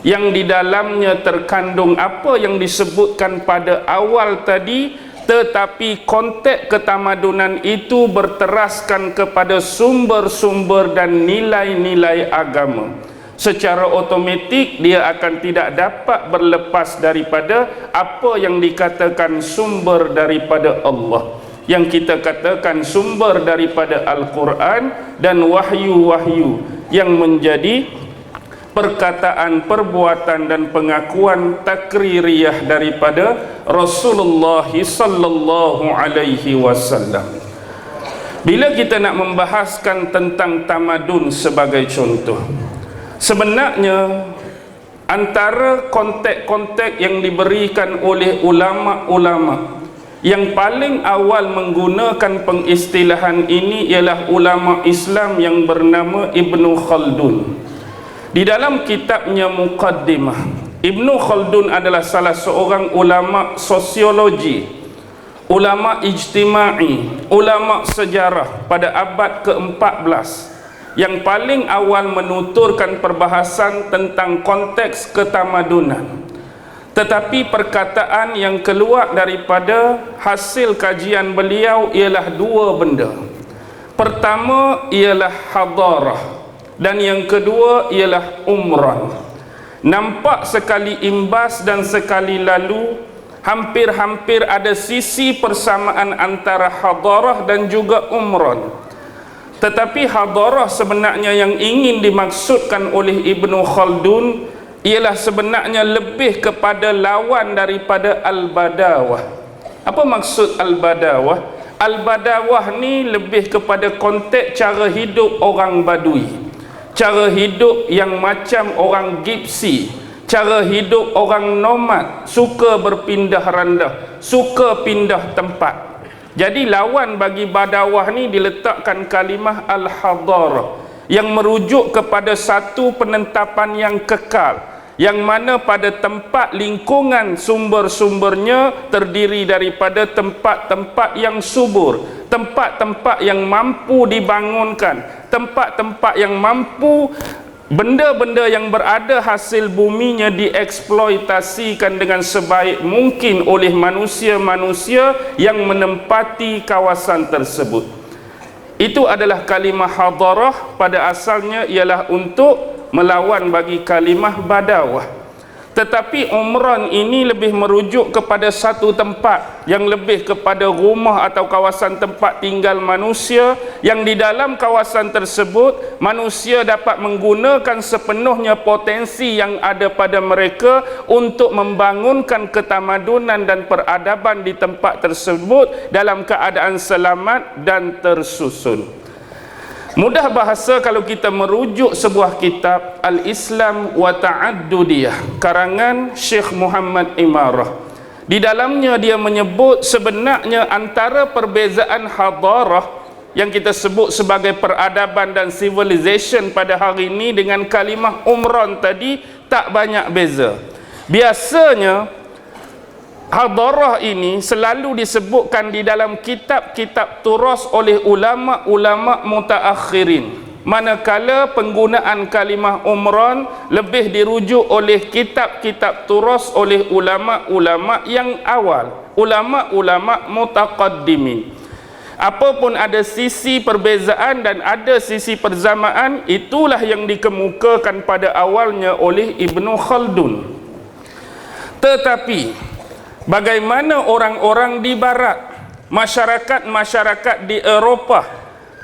yang di dalamnya terkandung apa yang disebutkan pada awal tadi, tetapi konteks ketamadunan itu berteraskan kepada sumber-sumber dan nilai-nilai agama. Secara otomatik dia akan tidak dapat berlepas daripada apa yang dikatakan sumber daripada Allah, yang kita katakan sumber daripada Al-Quran dan wahyu-wahyu yang menjadi perkataan, perbuatan dan pengakuan takririyah daripada Rasulullah sallallahu alaihi wasallam. Bila kita nak membahaskan tentang tamadun sebagai contoh, sebenarnya antara konteks-konteks yang diberikan oleh ulama-ulama yang paling awal menggunakan pengistilahan ini ialah ulama Islam yang bernama Ibnu Khaldun. Di dalam kitabnya Muqaddimah, Ibnu Khaldun adalah salah seorang ulama sosiologi, ulama ijtimai, ulama sejarah pada abad ke-14 yang paling awal menuturkan perbahasan tentang konteks ketamadunan. Tetapi perkataan yang keluar daripada hasil kajian beliau ialah dua benda. Pertama ialah hadarah dan yang kedua ialah umran. Nampak sekali imbas dan sekali lalu hampir-hampir ada sisi persamaan antara hadarah dan juga umran. Tetapi hadarah sebenarnya yang ingin dimaksudkan oleh Ibnu Khaldun ialah sebenarnya lebih kepada lawan daripada al-badawah. Apa maksud al-badawah? Al-badawah ni lebih kepada konteks cara hidup orang Badui, cara hidup yang macam orang Gipsi, cara hidup orang nomad, suka berpindah randah, suka pindah tempat. Jadi lawan bagi badawah ni diletakkan kalimah al-hadarah yang merujuk kepada satu penentapan yang kekal, yang mana pada tempat lingkungan sumber-sumbernya terdiri daripada tempat-tempat yang subur, tempat-tempat yang mampu dibangunkan, tempat-tempat yang mampu benda-benda yang berada hasil buminya dieksploitasikan dengan sebaik mungkin oleh manusia-manusia yang menempati kawasan tersebut. Itu adalah kalimah hadarah, pada asalnya ialah untuk melawan bagi kalimah badawah. Tetapi umran ini lebih merujuk kepada satu tempat yang lebih kepada rumah atau kawasan tempat tinggal manusia, yang di dalam kawasan tersebut manusia dapat menggunakan sepenuhnya potensi yang ada pada mereka untuk membangunkan ketamadunan dan peradaban di tempat tersebut dalam keadaan selamat dan tersusun. Mudah bahasa kalau kita merujuk sebuah kitab Al-Islam wa Ta'addudiyah karangan Syekh Muhammad Imarah. Di dalamnya dia menyebut sebenarnya antara perbezaan hadarah yang kita sebut sebagai peradaban dan civilization pada hari ini dengan kalimah umran tadi tak banyak beza. Biasanya hadarah ini selalu disebutkan di dalam kitab-kitab turas oleh ulama-ulama mutaakhirin, manakala penggunaan kalimah umran lebih dirujuk oleh kitab-kitab turas oleh ulama-ulama yang awal, ulama-ulama mutaqaddimin. Apapun ada sisi perbezaan dan ada sisi persamaan, itulah yang dikemukakan pada awalnya oleh Ibnu Khaldun. Tetapi bagaimana orang-orang di barat, masyarakat-masyarakat di Eropah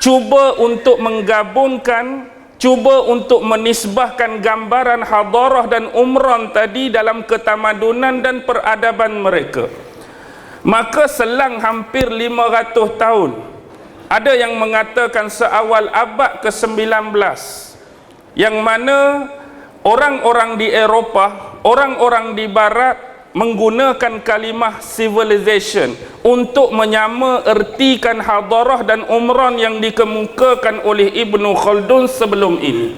cuba untuk menggabungkan, cuba untuk menisbahkan gambaran hadarah dan umran tadi dalam ketamadunan dan peradaban mereka. Maka selang hampir 500 tahun, ada yang mengatakan seawal abad ke-19, yang mana orang-orang di Eropah, orang-orang di barat menggunakan kalimah civilization untuk menyamaertikan hadarah dan umran yang dikemukakan oleh Ibnu Khaldun sebelum ini.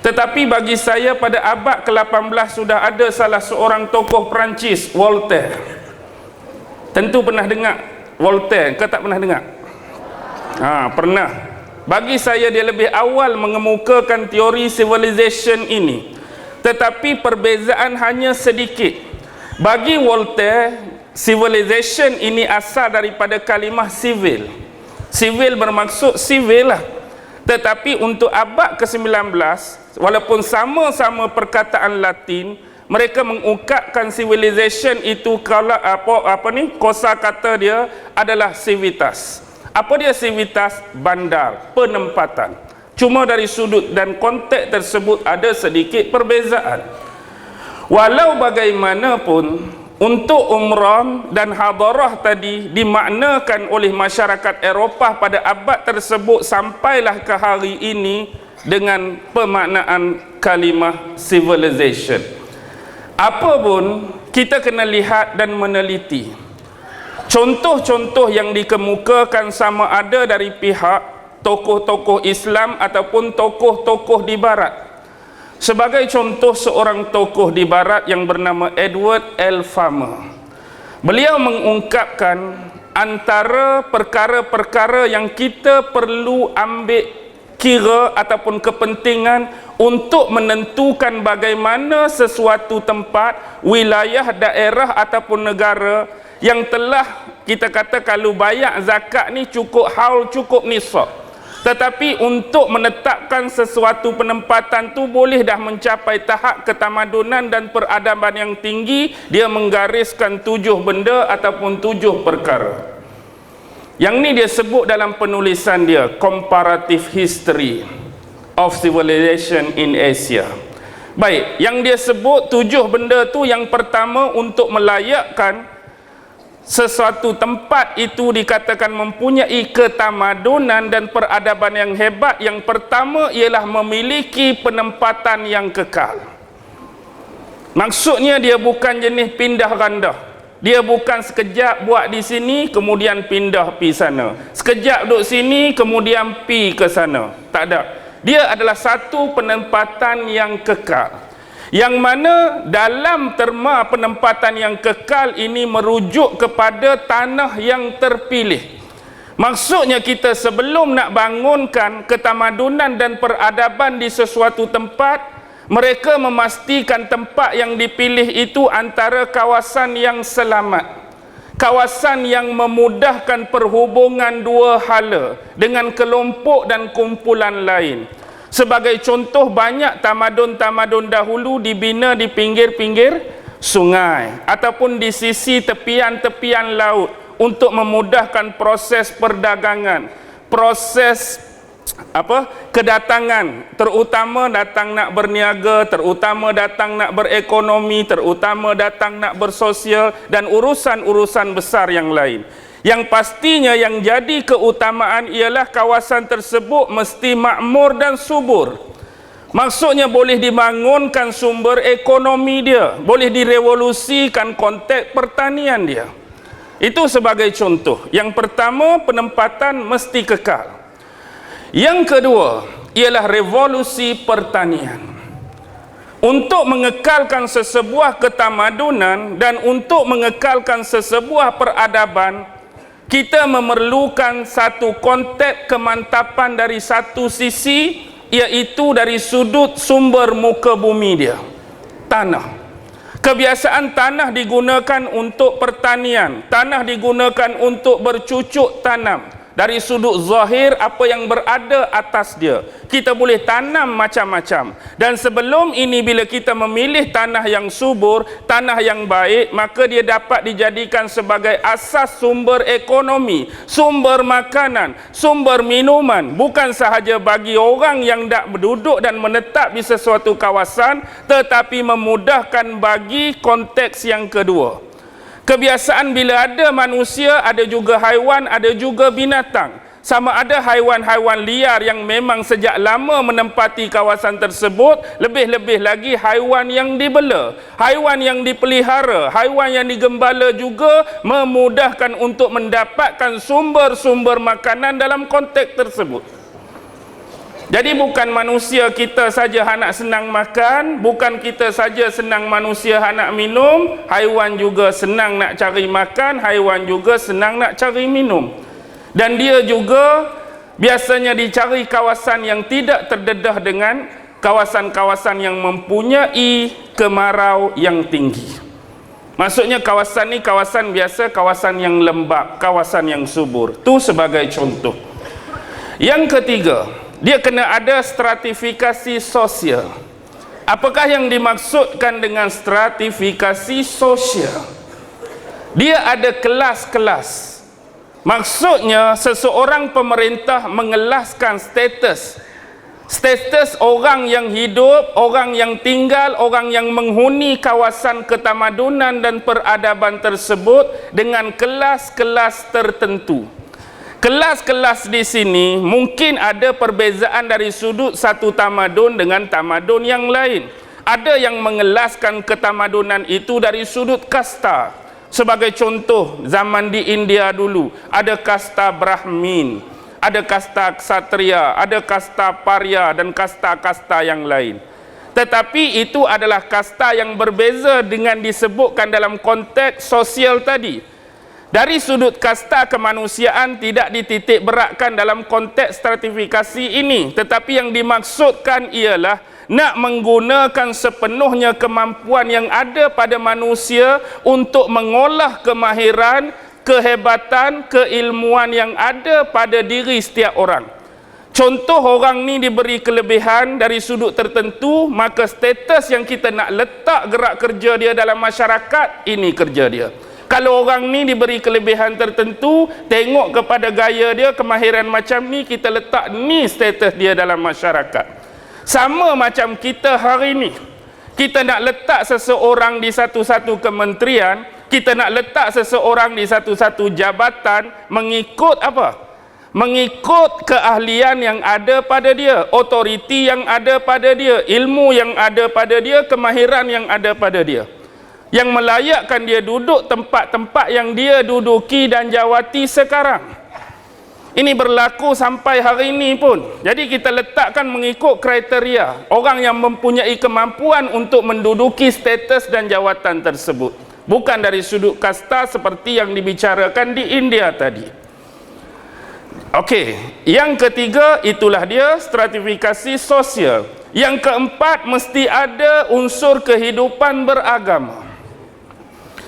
Tetapi bagi saya pada abad ke-18 sudah ada salah seorang tokoh Perancis, Voltaire. Tentu pernah dengar Voltaire, ke tak pernah dengar? Pernah. Bagi saya dia lebih awal mengemukakan teori civilization ini. tetapi perbezaan hanya sedikit. Bagi Voltaire, civilization ini asal daripada kalimah civil. Civil bermaksud civil lah. Tetapi untuk abad ke-19, walaupun sama-sama perkataan Latin, mereka mengungkapkan civilization itu kalau kosa kata dia adalah civitas. Apa dia civitas? Bandar, penempatan. Cuma dari sudut dan konteks tersebut ada sedikit perbezaan. Walau bagaimanapun, untuk umrah dan hadarah tadi dimaknakan oleh masyarakat Eropah pada abad tersebut sampailah ke hari ini dengan pemaknaan kalimah civilization. Apapun, kita kena lihat dan meneliti. Contoh-contoh yang dikemukakan sama ada dari pihak tokoh-tokoh Islam ataupun tokoh-tokoh di Barat. Sebagai contoh, seorang tokoh di Barat yang bernama Edward L. Farmer. Beliau mengungkapkan antara perkara-perkara yang kita perlu ambil kira ataupun kepentingan untuk menentukan bagaimana sesuatu tempat, wilayah, daerah ataupun negara yang telah kita kata kalau bayar zakat ni cukup haul, cukup nisab. Tetapi untuk menetapkan sesuatu penempatan tu boleh dah mencapai tahap ketamadunan dan peradaban yang tinggi, dia menggariskan 7 benda ataupun 7 perkara. Yang ni dia sebut dalam penulisan dia, Comparative History of Civilization in Asia. Baik, yang dia sebut 7 benda tu, yang pertama untuk melayakkan sesuatu tempat itu dikatakan mempunyai ketamadunan dan peradaban yang hebat, yang pertama ialah memiliki penempatan yang kekal. Maksudnya dia bukan jenis pindah randah. Dia bukan sekejap buat di sini kemudian pindah pi sana, sekejap duduk sini kemudian pi ke sana. Tak ada. Dia adalah satu penempatan yang kekal, yang mana dalam terma penempatan yang kekal ini merujuk kepada tanah yang terpilih. Maksudnya kita sebelum nak bangunkan ketamadunan dan peradaban di sesuatu tempat, mereka memastikan tempat yang dipilih itu antara kawasan yang selamat, kawasan yang memudahkan perhubungan dua hala dengan kelompok dan kumpulan lain. Sebagai contoh, banyak tamadun-tamadun dahulu dibina di pinggir-pinggir sungai ataupun di sisi tepian-tepian laut untuk memudahkan proses perdagangan, proses kedatangan, terutama datang nak berniaga, terutama datang nak berekonomi, terutama datang nak bersosial dan urusan-urusan besar yang lain. Yang pastinya yang jadi keutamaan ialah kawasan tersebut mesti makmur dan subur. Maksudnya boleh dibangunkan sumber ekonomi dia, boleh direvolusikan konteks pertanian dia. Itu sebagai contoh. Yang pertama, penempatan mesti kekal. Yang kedua ialah revolusi pertanian. Untuk mengekalkan sesebuah ketamadunan dan untuk mengekalkan sesebuah peradaban, kita memerlukan satu konteks kemantapan dari satu sisi, iaitu dari sudut sumber muka bumi dia, tanah. Kebiasaan tanah digunakan untuk pertanian, tanah digunakan untuk bercucuk tanam. Dari sudut zahir, apa yang berada atas dia, kita boleh tanam macam-macam. Dan sebelum ini, bila kita memilih tanah yang subur, tanah yang baik, maka dia dapat dijadikan sebagai asas sumber ekonomi, sumber makanan, sumber minuman, bukan sahaja bagi orang yang dak berduduk dan menetap di sesuatu kawasan, tetapi memudahkan bagi konteks yang kedua. Kebiasaan bila ada manusia, ada juga haiwan, ada juga binatang. Sama ada haiwan-haiwan liar yang memang sejak lama menempati kawasan tersebut, lebih-lebih lagi haiwan yang dibela, haiwan yang dipelihara, haiwan yang digembala juga memudahkan untuk mendapatkan sumber-sumber makanan dalam konteks tersebut. Jadi bukan manusia kita saja hendak senang makan, bukan kita saja senang manusia hendak minum, haiwan juga senang nak cari makan, haiwan juga senang nak cari minum. Dan dia juga biasanya dicari kawasan yang tidak terdedah dengan kawasan-kawasan yang mempunyai kemarau yang tinggi. Maksudnya kawasan ni kawasan biasa, kawasan yang lembap, kawasan yang subur. Tu sebagai contoh. Yang ketiga, dia kena ada stratifikasi sosial. Apakah yang dimaksudkan dengan stratifikasi sosial? Dia ada kelas-kelas. Maksudnya seseorang pemerintah mengelaskan status orang yang hidup, orang yang tinggal, orang yang menghuni kawasan ketamadunan dan peradaban tersebut dengan kelas-kelas tertentu. Kelas-kelas di sini mungkin ada perbezaan dari sudut satu tamadun dengan tamadun yang lain. Ada yang mengelaskan ketamadunan itu dari sudut kasta. Sebagai contoh, zaman di India dulu, ada kasta Brahmin, ada kasta Ksatria, ada kasta Parya dan kasta-kasta yang lain. Tetapi itu adalah kasta yang berbeza dengan disebutkan dalam konteks sosial tadi. Dari sudut kasta kemanusiaan tidak dititik beratkan dalam konteks stratifikasi ini, tetapi yang dimaksudkan ialah nak menggunakan sepenuhnya kemampuan yang ada pada manusia untuk mengolah kemahiran, kehebatan, keilmuan yang ada pada diri setiap orang. Contoh, orang ni diberi kelebihan dari sudut tertentu, maka status yang kita nak letak gerak kerja dia dalam masyarakat, ini kerja dia. Kalau orang ni diberi kelebihan tertentu, tengok kepada gaya dia, kemahiran macam ni, kita letak ni status dia dalam masyarakat. Sama macam kita hari ni, kita nak letak seseorang di satu-satu kementerian, kita nak letak seseorang di satu-satu jabatan mengikut apa? Mengikut keahlian yang ada pada dia, otoriti yang ada pada dia, ilmu yang ada pada dia, kemahiran yang ada pada dia, yang melayakkan dia duduk tempat-tempat yang dia duduki dan jawati sekarang. Ini berlaku sampai hari ini pun. Jadi kita letakkan mengikut kriteria orang yang mempunyai kemampuan untuk menduduki status dan jawatan tersebut, bukan dari sudut kasta seperti yang dibicarakan di India tadi. Okey, yang ketiga itulah dia stratifikasi sosial. Yang keempat, mesti ada unsur kehidupan beragama.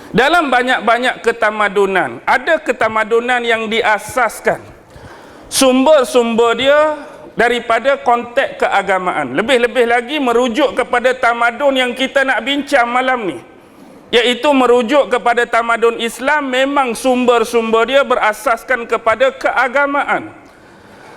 Dalam banyak-banyak ketamadunan, ada ketamadunan yang diasaskan sumber-sumber dia daripada konteks keagamaan. Lebih-lebih lagi merujuk kepada tamadun yang kita nak bincang malam ni, iaitu merujuk kepada tamadun Islam. Memang sumber-sumber dia berasaskan kepada keagamaan.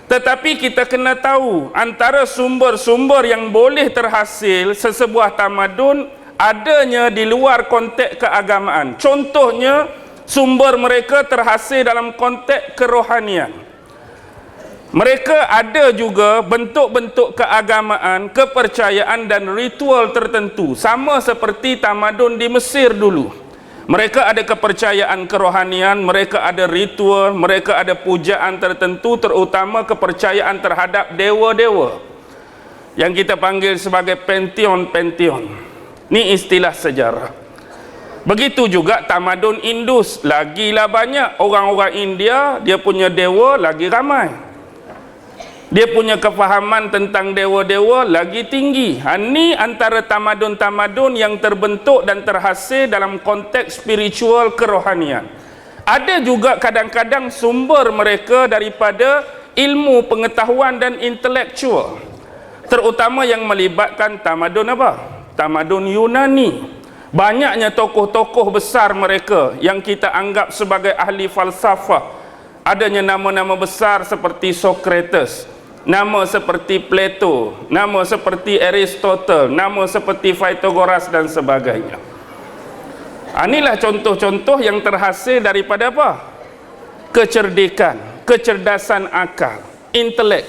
Tetapi kita kena tahu, antara sumber-sumber yang boleh terhasil sesebuah tamadun adanya di luar konteks keagamaan. Contohnya, sumber mereka terhasil dalam konteks kerohanian. Mereka ada juga bentuk-bentuk keagamaan, kepercayaan dan ritual tertentu, sama seperti tamadun di Mesir dulu. Mereka ada kepercayaan kerohanian, mereka ada ritual, mereka ada pujaan tertentu, terutama kepercayaan terhadap dewa-dewa yang kita panggil sebagai pantheon. Ini istilah sejarah. Begitu juga tamadun Indus, lagilah banyak. Orang-orang India, dia punya dewa lagi ramai. Dia punya kefahaman tentang dewa-dewa lagi tinggi. Ini antara tamadun-tamadun yang terbentuk dan terhasil dalam konteks spiritual kerohanian. Ada juga kadang-kadang sumber mereka daripada ilmu pengetahuan dan intelektual, terutama yang melibatkan tamadun apa? Tamadun Yunani. Banyaknya tokoh-tokoh besar mereka yang kita anggap sebagai ahli falsafah. Adanya nama-nama besar seperti Socrates, nama seperti Plato, nama seperti Aristotle, nama seperti Pythagoras dan sebagainya. Inilah contoh-contoh yang terhasil daripada apa? Kecerdikan, kecerdasan akal, intelek.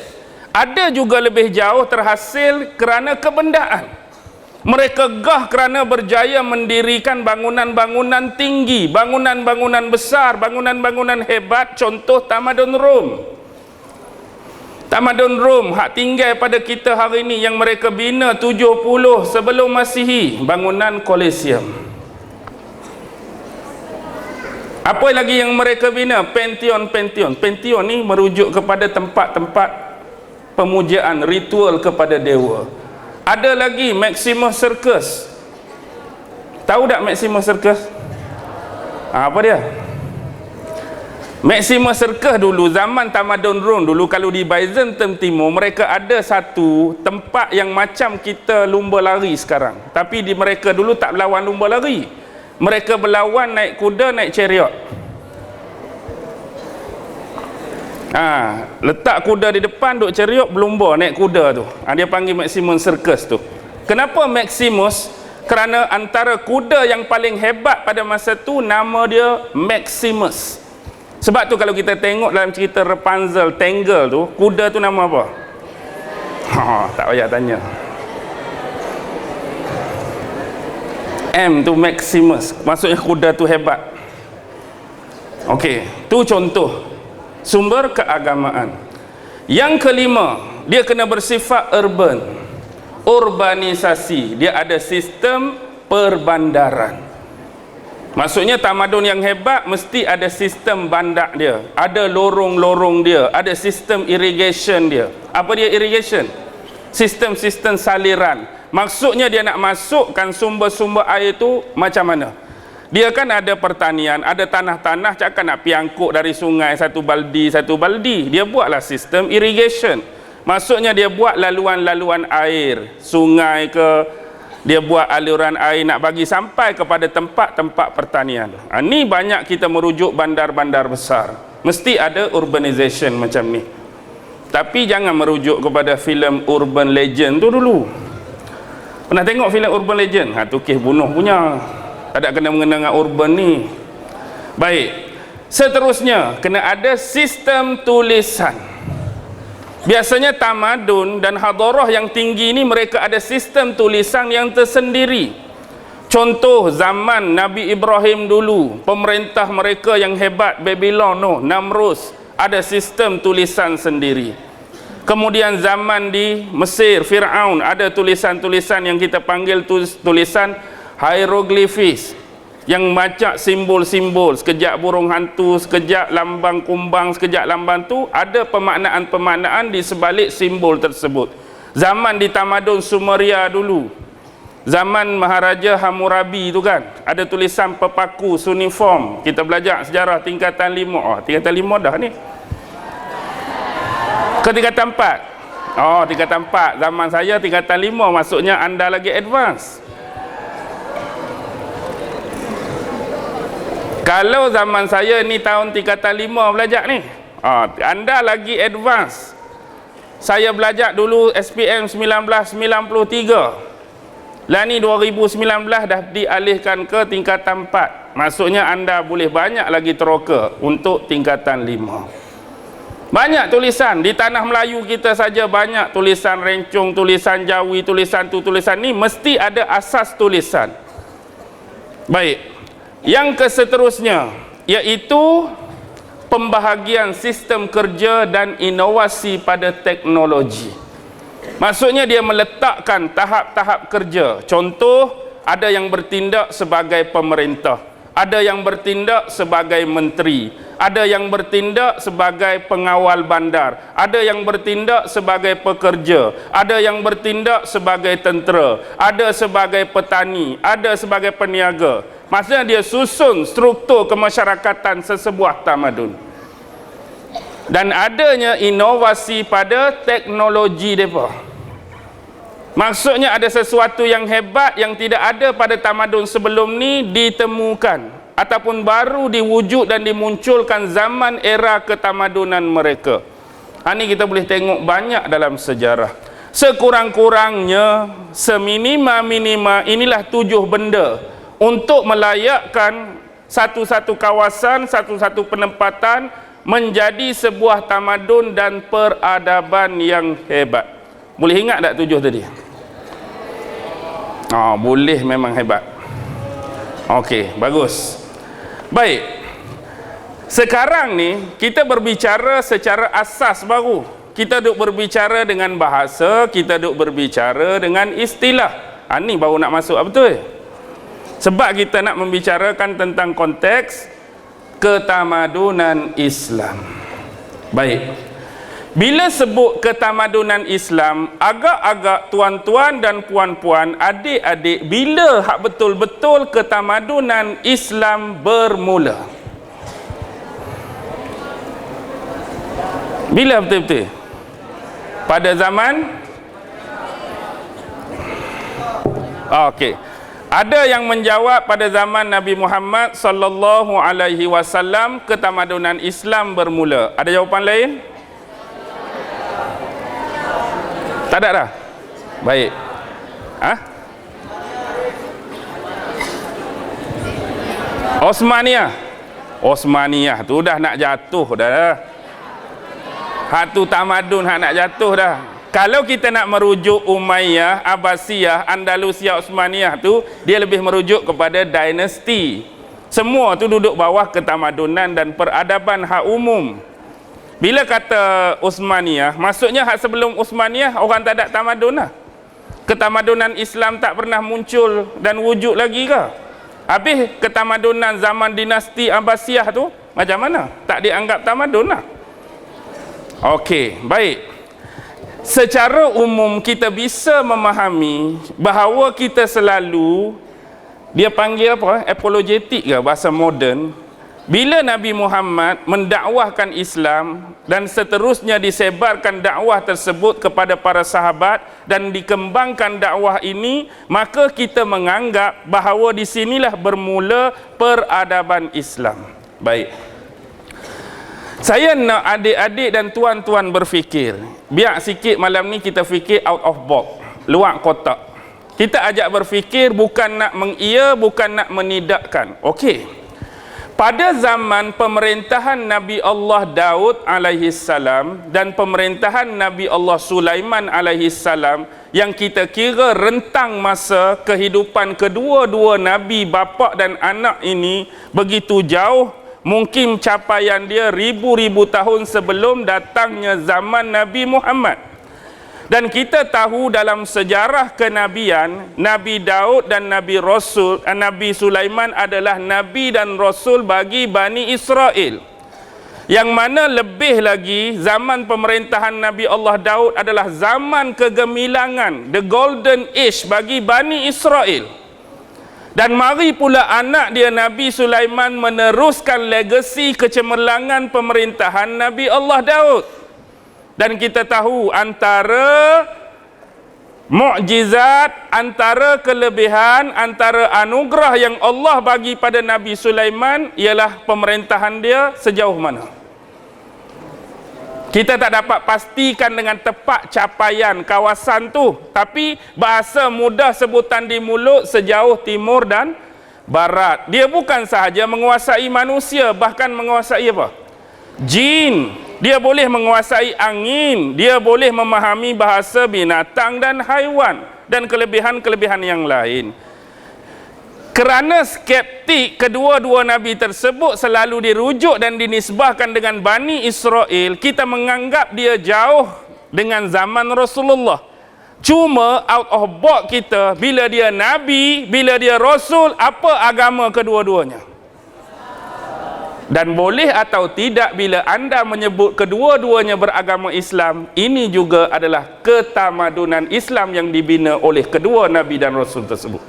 Ada juga lebih jauh terhasil kerana kebendaan. Mereka gah kerana berjaya mendirikan bangunan-bangunan tinggi, bangunan-bangunan besar, bangunan-bangunan hebat. Contoh tamadun Rom. Tamadun Rom hak tinggal pada kita hari ini yang mereka bina 70 sebelum Masihi, bangunan Colosseum. Apa lagi yang mereka bina? Pantheon. Pantheon ni merujuk kepada tempat-tempat pemujaan, ritual kepada dewa. Ada lagi Maximus Circus. Tahu tak Maximus Circus? Apa dia? Maximus Circus dulu zaman tamadun Rom dulu, kalau di Byzantium Timur mereka ada satu tempat yang macam kita lumba lari sekarang, tapi di mereka dulu tak berlawan lumba lari, mereka berlawan naik kuda, naik chariot. Letak kuda di depan, duk chariot, berlumba naik kuda tu. Dia panggil Maximus Circus tu. Kenapa Maximus? Kerana antara kuda yang paling hebat pada masa tu nama dia Maximus. Sebab tu kalau kita tengok dalam cerita Rapunzel, Tangle tu, kuda tu nama apa? Tak payah tanya. M tu Maximus, maksudnya kuda tu hebat. Okey, tu contoh sumber keagamaan. Yang kelima, dia kena bersifat urban. Urbanisasi, dia ada sistem perbandaran. Maksudnya tamadun yang hebat mesti ada sistem bandar dia, ada lorong-lorong dia, ada sistem irrigation dia. Apa dia irrigation? Sistem-sistem saliran. Maksudnya dia nak masukkan sumber-sumber air tu macam mana? Dia kan ada pertanian, ada tanah-tanah, cakap nak piangkuk dari sungai satu baldi. Dia buatlah sistem irrigation. Maksudnya dia buat laluan-laluan air, sungai ke, dia buat aliran air nak bagi sampai kepada tempat-tempat pertanian. Ni banyak kita merujuk bandar-bandar besar. Mesti ada urbanization macam ni. Tapi jangan merujuk kepada filem urban legend tu dulu. Pernah tengok filem urban legend? Tu kes bunuh punya. Tak ada kena mengenai dengan urban ni. Baik. Seterusnya, kena ada sistem tulisan. Biasanya tamadun dan hadarah yang tinggi ni mereka ada sistem tulisan yang tersendiri. Contoh zaman Nabi Ibrahim dulu, pemerintah mereka yang hebat Babylon, Namrus, ada sistem tulisan sendiri. Kemudian zaman di Mesir, Fir'aun, ada tulisan-tulisan yang kita panggil tulisan hieroglifis, yang macam simbol-simbol, sekejap burung hantu, sekejap lambang kumbang, sekejap lambang tu, ada pemaknaan-pemaknaan di sebalik simbol tersebut. Zaman di tamadun Sumeria dulu, zaman Maharaja Hammurabi tu kan, ada tulisan pepaku suniform. Kita belajar sejarah tingkatan 5. Tingkatan 5 dah ni. Ke tingkatan 4? Tingkatan 4. Zaman saya tingkatan 5, maksudnya anda lagi advance. Kalau zaman saya ni tahun tingkatan 5 belajar ni, anda lagi advance. Saya belajar dulu SPM 1993. Lah ni 2019 dah dialihkan ke tingkatan 4. Maksudnya anda boleh banyak lagi teroka untuk tingkatan 5. Banyak tulisan di tanah Melayu kita saja, banyak tulisan rencong, tulisan Jawi, tulisan tu, tulisan ni, mesti ada asas tulisan. Baik. Yang keseterusnya iaitu pembahagian sistem kerja dan inovasi pada teknologi. Maksudnya dia meletakkan tahap-tahap kerja. Contoh, ada yang bertindak sebagai pemerintah, ada yang bertindak sebagai menteri, ada yang bertindak sebagai pengawal bandar, ada yang bertindak sebagai pekerja, ada yang bertindak sebagai tentera, ada sebagai petani, ada sebagai peniaga. Maksudnya dia susun struktur kemasyarakatan sesebuah tamadun. Dan adanya inovasi pada teknologi mereka. Maksudnya ada sesuatu yang hebat yang tidak ada pada tamadun sebelum ni ditemukan ataupun baru diwujud dan dimunculkan zaman era ketamadunan mereka. Ini kita boleh tengok banyak dalam sejarah. Sekurang-kurangnya, seminima-minima, inilah 7 benda untuk melayakkan satu-satu kawasan, satu-satu penempatan menjadi sebuah tamadun dan peradaban yang hebat. Boleh ingat tak 7 tadi? Boleh, memang hebat. Okey, bagus. Baik. Sekarang ni kita berbicara secara asas baru. Kita duk berbicara dengan bahasa, kita duk berbicara dengan istilah. Ni baru nak masuk betul. Sebab kita nak membicarakan tentang konteks ketamadunan Islam. Baik. Bila sebut ketamadunan Islam, agak-agak tuan-tuan dan puan-puan, adik-adik, bila hak betul-betul ketamadunan Islam bermula? Bila betul-betul? Pada zaman? Okey. Ada yang menjawab pada zaman Nabi Muhammad sallallahu alaihi wasallam ketamadunan Islam bermula. Ada jawapan lain? Tak ada dah? Baik. Osmaniyah tu dah nak jatuh dah. Hak tu tamadun hak nak jatuh dah. Kalau kita nak merujuk Umayyah, Abbasiyah, Andalusia, Osmaniyah tu, dia lebih merujuk kepada dinasti. Semua tu duduk bawah ketamadunan dan peradaban hak umum. Bila kata Osmaniyah, maksudnya hak sebelum Osmaniyah orang tak ada tamadun lah. Ketamadunan Islam tak pernah muncul dan wujud lagi ke? Habis ketamadunan zaman dinasti Abbasiyah tu macam mana? Tak dianggap tamadun lah. Okey, baik. Secara umum kita bisa memahami bahawa kita selalu, dia panggil apa? Apologetik ke bahasa moden. Bila Nabi Muhammad mendakwahkan Islam dan seterusnya disebarkan dakwah tersebut kepada para sahabat dan dikembangkan dakwah ini, maka kita menganggap bahawa di sinilah bermula peradaban Islam. Baik. Saya nak adik-adik dan tuan-tuan berfikir. Biar sikit malam ni kita fikir out of box, luar kotak. Kita ajak berfikir, bukan nak mengiya, bukan nak menidakkan. Okey. Pada zaman pemerintahan Nabi Allah Daud alaihi salam dan pemerintahan Nabi Allah Sulaiman alaihi salam, yang kita kira rentang masa kehidupan kedua-dua nabi bapa dan anak ini begitu jauh, mungkin capaian dia ribu-ribu tahun sebelum datangnya zaman Nabi Muhammad. Dan kita tahu dalam sejarah kenabian, Nabi Daud dan Nabi Sulaiman adalah Nabi dan Rasul bagi Bani Israel. Yang mana lebih lagi, zaman pemerintahan Nabi Allah Daud adalah zaman kegemilangan, the golden age bagi Bani Israel. Dan mari pula anak dia Nabi Sulaiman meneruskan legasi kecemerlangan pemerintahan Nabi Allah Daud. Dan kita tahu antara mukjizat, antara kelebihan, antara anugerah yang Allah bagi pada Nabi Sulaiman ialah pemerintahan dia sejauh mana. Kita tak dapat pastikan dengan tepat capaian kawasan tu, tapi bahasa mudah sebutan di mulut sejauh timur dan barat. Dia bukan sahaja menguasai manusia, bahkan menguasai apa? Jin. Dia boleh menguasai angin, dia boleh memahami bahasa binatang dan haiwan dan kelebihan-kelebihan yang lain. Kerana skeptik kedua-dua nabi tersebut selalu dirujuk dan dinisbahkan dengan Bani Israel, kita menganggap dia jauh dengan zaman Rasulullah. Cuma out of box kita, bila dia nabi, bila dia rasul, apa agama kedua-duanya? Dan boleh atau tidak bila anda menyebut kedua-duanya beragama Islam, ini juga adalah ketamadunan Islam yang dibina oleh kedua nabi dan rasul tersebut.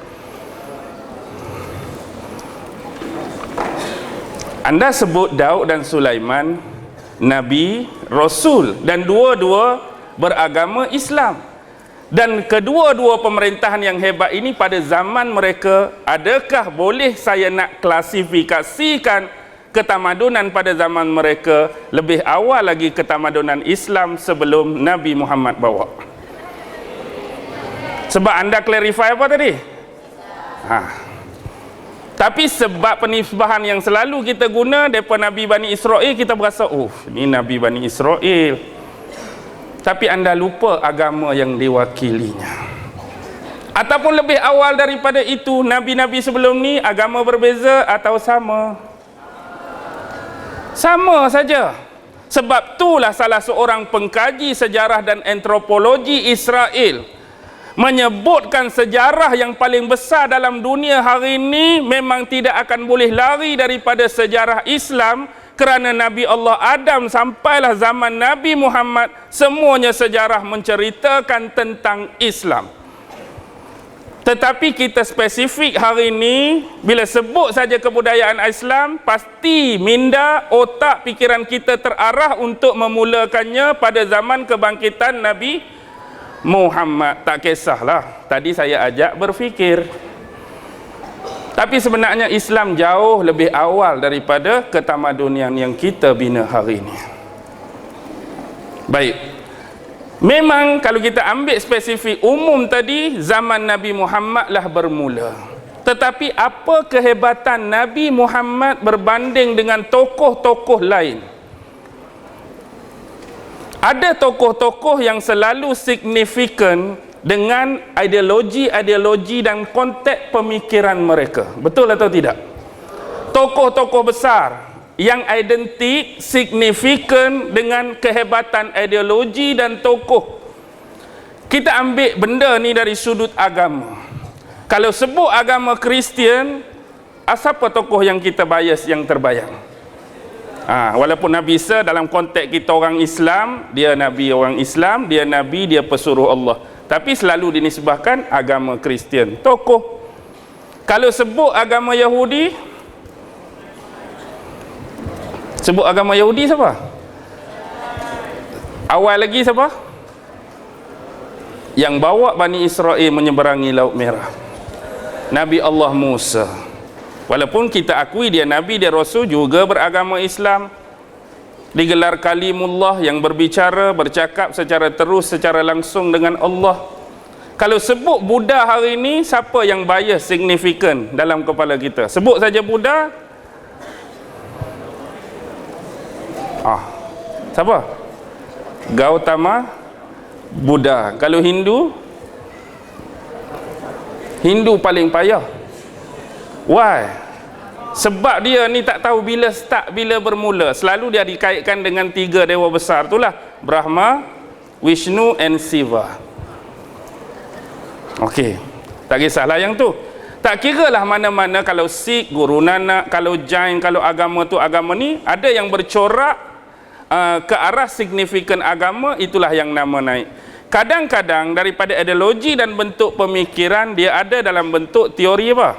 Anda sebut Daud dan Sulaiman nabi, rasul, dan dua-dua beragama Islam. Dan kedua-dua pemerintahan yang hebat ini pada zaman mereka, adakah boleh saya nak klasifikasikan ketamadunan pada zaman mereka lebih awal lagi ketamadunan Islam sebelum Nabi Muhammad bawa? Sebab anda clarify apa tadi? Tapi sebab penisbahan yang selalu kita guna daripada Nabi Bani Israel, kita berasa, oh, ni Nabi Bani Israel. Tapi anda lupa agama yang diwakilinya. Ataupun lebih awal daripada itu, nabi-nabi sebelum ni agama berbeza atau sama? Sama saja. Sebab itulah salah seorang pengkaji sejarah dan antropologi Israel menyebutkan sejarah yang paling besar dalam dunia hari ini memang tidak akan boleh lari daripada sejarah Islam, kerana Nabi Allah Adam sampailah zaman Nabi Muhammad, semuanya sejarah menceritakan tentang Islam. Tetapi kita spesifik hari ini, bila sebut saja kebudayaan Islam, pasti minda otak fikiran kita terarah untuk memulakannya pada zaman kebangkitan Nabi Muhammad. Tak kisahlah, tadi saya ajak berfikir. Tapi sebenarnya Islam jauh lebih awal daripada ketamadunian yang kita bina hari ini. Baik. Memang kalau kita ambil spesifik umum tadi, zaman Nabi Muhammad lah bermula. Tetapi apa kehebatan Nabi Muhammad berbanding dengan tokoh-tokoh lain? Ada tokoh-tokoh yang selalu signifikan dengan ideologi-ideologi dan konteks pemikiran mereka. Betul atau tidak? Tokoh-tokoh besar yang identik, signifikan dengan kehebatan ideologi dan tokoh. Kita ambil benda ni dari sudut agama. Kalau sebut agama Kristian, siapa tokoh yang kita bias, yang terbayang? Walaupun Nabi Isa dalam konteks kita orang Islam, dia Nabi orang Islam, dia Nabi, dia pesuruh Allah. Tapi selalu dinisbahkan agama Kristian. Tokoh. Kalau sebut agama Yahudi, sebut agama Yahudi siapa? Awal lagi siapa? Yang bawa Bani Israel menyeberangi Laut Merah, Nabi Allah Musa. Walaupun kita akui dia Nabi, dia Rasul, juga beragama Islam, digelar kalimullah yang berbicara, bercakap secara terus, secara langsung dengan Allah. Kalau sebut Buddha hari ini, siapa yang bias signifikan dalam kepala kita? Sebut saja Buddha. Siapa? Gautama Buddha. Kalau Hindu, Hindu paling payah. Why? Sebab dia ni tak tahu bila start, bila bermula. Selalu dia dikaitkan dengan 3 dewa besar, itulah Brahma, Vishnu and Shiva. Okey, tak kisahlah yang tu. Tak kiralah mana-mana, kalau Sikh, Guru Nanak, kalau Jain, kalau agama tu agama ni, ada yang bercorak ke arah signifikan agama, itulah yang nama naik. Kadang-kadang daripada ideologi dan bentuk pemikiran, dia ada dalam bentuk teori apa?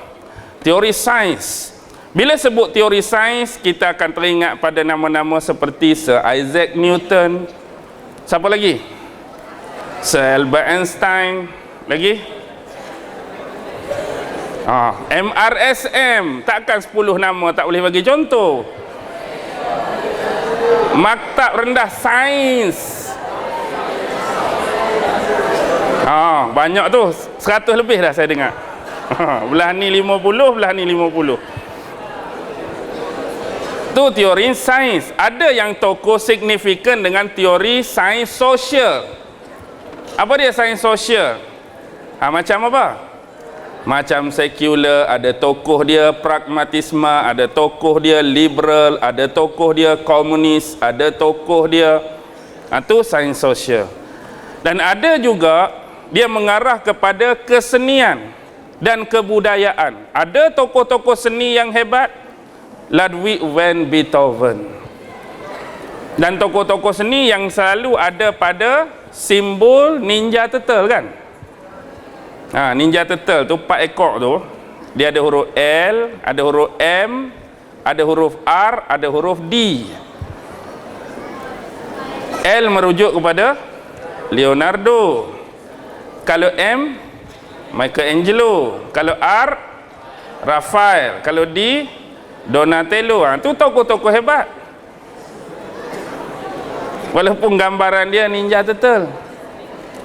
Teori sains. Bila sebut teori sains, kita akan teringat pada nama-nama seperti Sir Isaac Newton. Siapa lagi? Sir Albert Einstein. Lagi? MRSM. Takkan 10 nama tak boleh bagi contoh. Maktab Rendah Sains. Banyak tu. 100 lebih dah saya dengar. Belah ni 50, belah ni 50. Tu teori sains. Ada yang tokoh signifikan dengan teori sains sosial. Apa dia sains sosial? Macam apa? Macam sekular, ada tokoh dia pragmatisme, ada tokoh dia liberal, ada tokoh dia komunis, ada tokoh dia tu sains sosial. Dan ada juga dia mengarah kepada kesenian dan kebudayaan. Ada tokoh-tokoh seni yang hebat, Ludwig van Beethoven. Dan tokoh-tokoh seni yang selalu ada pada simbol Ninja Turtle kan? Ninja Turtle tu 4 ekor tu, dia ada huruf L, ada huruf M, ada huruf R, ada huruf D. L merujuk kepada Leonardo. Kalau M, Michelangelo. Kalau R, Raphael. Kalau D, Donatello. Tu tokoh-tokoh hebat. Walaupun gambaran dia Ninja Turtle.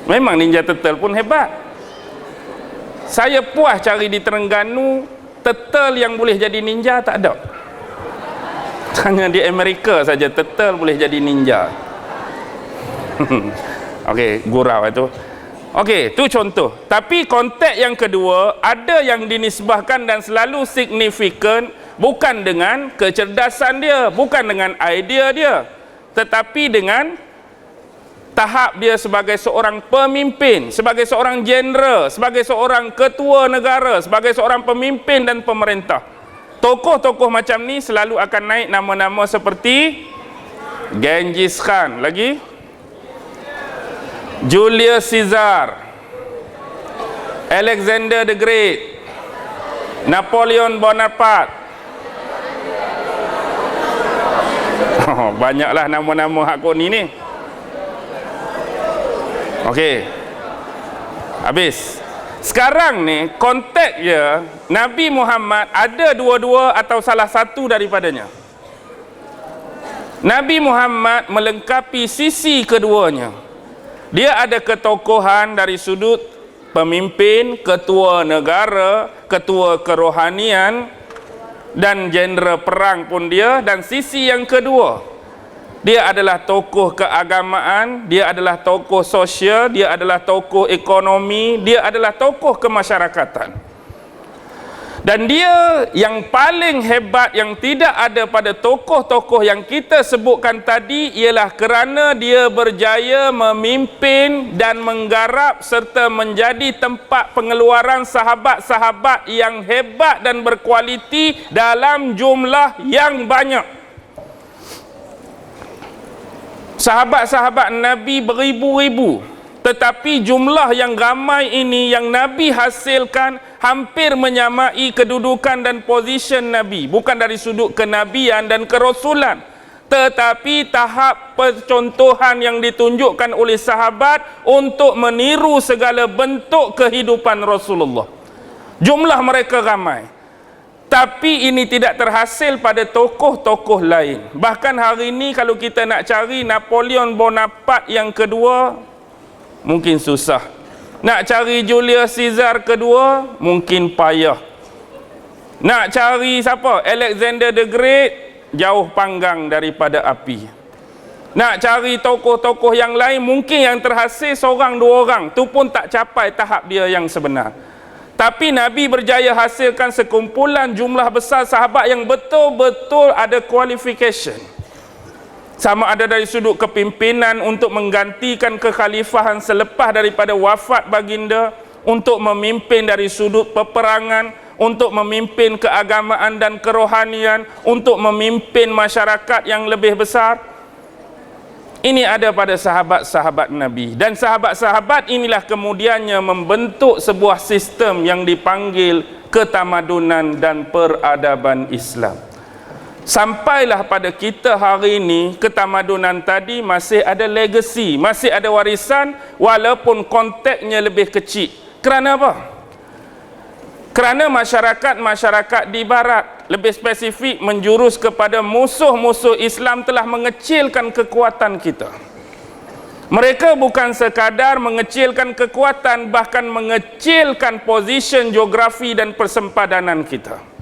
Memang Ninja Turtle pun hebat. Saya puas cari di Terengganu, turtle yang boleh jadi ninja tak ada. Hanya di Amerika saja turtle boleh jadi ninja. Okey, gurau itu. Okey, tu contoh. Tapi konteks yang kedua, ada yang dinisbahkan dan selalu signifikan bukan dengan kecerdasan dia, bukan dengan idea dia, tetapi dengan tahap dia sebagai seorang pemimpin, sebagai seorang jeneral, sebagai seorang ketua negara, sebagai seorang pemimpin dan pemerintah. Tokoh-tokoh macam ni selalu akan naik nama-nama seperti Genghis Khan, lagi Julius Caesar, Alexander the Great, Napoleon Bonaparte. Banyaklah nama-nama hak ni. Okey, habis. Sekarang ni konteks dia, Nabi Muhammad ada dua-dua atau salah satu daripadanya. Nabi Muhammad melengkapi sisi keduanya. Dia ada ketokohan dari sudut pemimpin, ketua negara, ketua kerohanian, dan jenderal perang pun dia. Dan sisi yang kedua, dia adalah tokoh keagamaan, dia adalah tokoh sosial, dia adalah tokoh ekonomi, dia adalah tokoh kemasyarakatan. Dan dia yang paling hebat yang tidak ada pada tokoh-tokoh yang kita sebutkan tadi ialah kerana dia berjaya memimpin dan menggarap serta menjadi tempat pengeluaran sahabat-sahabat yang hebat dan berkualiti dalam jumlah yang banyak. Sahabat-sahabat Nabi beribu-ribu, tetapi jumlah yang ramai ini yang Nabi hasilkan hampir menyamai kedudukan dan position Nabi, bukan dari sudut kenabian dan kerasulan, tetapi tahap percontohan yang ditunjukkan oleh sahabat untuk meniru segala bentuk kehidupan Rasulullah. Jumlah mereka ramai, tapi ini tidak terhasil pada tokoh-tokoh lain. Bahkan hari ini kalau kita nak cari Napoleon Bonaparte yang kedua, mungkin susah. Nak cari Julius Caesar kedua, mungkin payah. Nak cari siapa? Alexander the Great, jauh panggang daripada api. Nak cari tokoh-tokoh yang lain, mungkin yang terhasil seorang dua orang, tu pun tak capai tahap dia yang sebenar. Tapi Nabi berjaya hasilkan sekumpulan jumlah besar sahabat yang betul-betul ada qualification. Sama ada dari sudut kepimpinan untuk menggantikan kekhalifahan selepas daripada wafat baginda, untuk memimpin dari sudut peperangan, untuk memimpin keagamaan dan kerohanian, untuk memimpin masyarakat yang lebih besar. Ini ada pada sahabat-sahabat Nabi. Dan sahabat-sahabat inilah kemudiannya membentuk sebuah sistem yang dipanggil ketamadunan dan peradaban Islam. Sampailah pada kita hari ini, ketamadunan tadi masih ada legacy, masih ada warisan, walaupun konteksnya lebih kecil. Kerana apa? Kerana masyarakat di barat, lebih spesifik menjurus kepada musuh-musuh Islam, telah mengecilkan kekuatan kita. Mereka bukan sekadar mengecilkan kekuatan, bahkan mengecilkan position geografi dan persempadanan kita.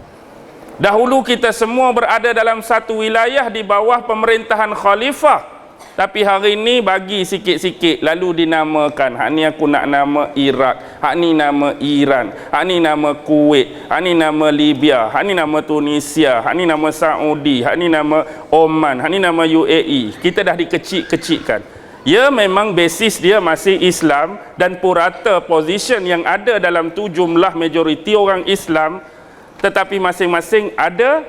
Dahulu kita semua berada dalam satu wilayah di bawah pemerintahan khalifah, tapi hari ini bagi sikit-sikit, lalu dinamakan, hak ni aku nak nama Iraq, hak ni nama Iran, hak ni nama Kuwait, hak ni nama Libya, hak ni nama Tunisia, hak ni nama Saudi, hak ni nama Oman, hak ni nama UAE. Kita dah dikecil-kecilkan. Ya, memang basis dia masih Islam, dan purata position yang ada dalam tu jumlah majoriti orang Islam, tetapi masing-masing ada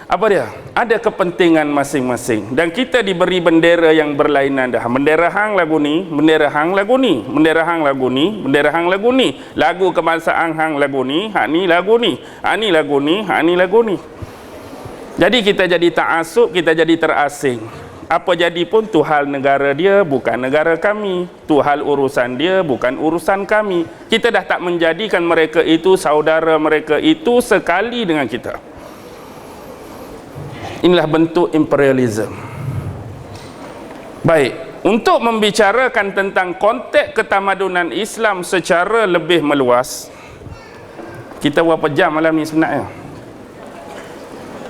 apa dia? Ada kepentingan masing-masing. Dan kita diberi bendera yang berlainan dah. Bendera hang lagu ni, bendera hang lagu ni, bendera hang lagu ni, bendera hang lagu ni. Lagu kebangsaan hang lagu ni, hak ni lagu ni, hak ni lagu ni, hak ni lagu ni. Jadi kita jadi ta'assub, kita jadi terasing. Apa jadi pun tu hal negara dia, bukan negara kami. Tu hal urusan dia, bukan urusan kami. Kita dah tak menjadikan mereka itu saudara, mereka itu sekali dengan kita. Inilah bentuk imperialism. Baik, untuk membicarakan tentang konteks ketamadunan Islam secara lebih meluas, kita berapa jam malam ni sebenarnya?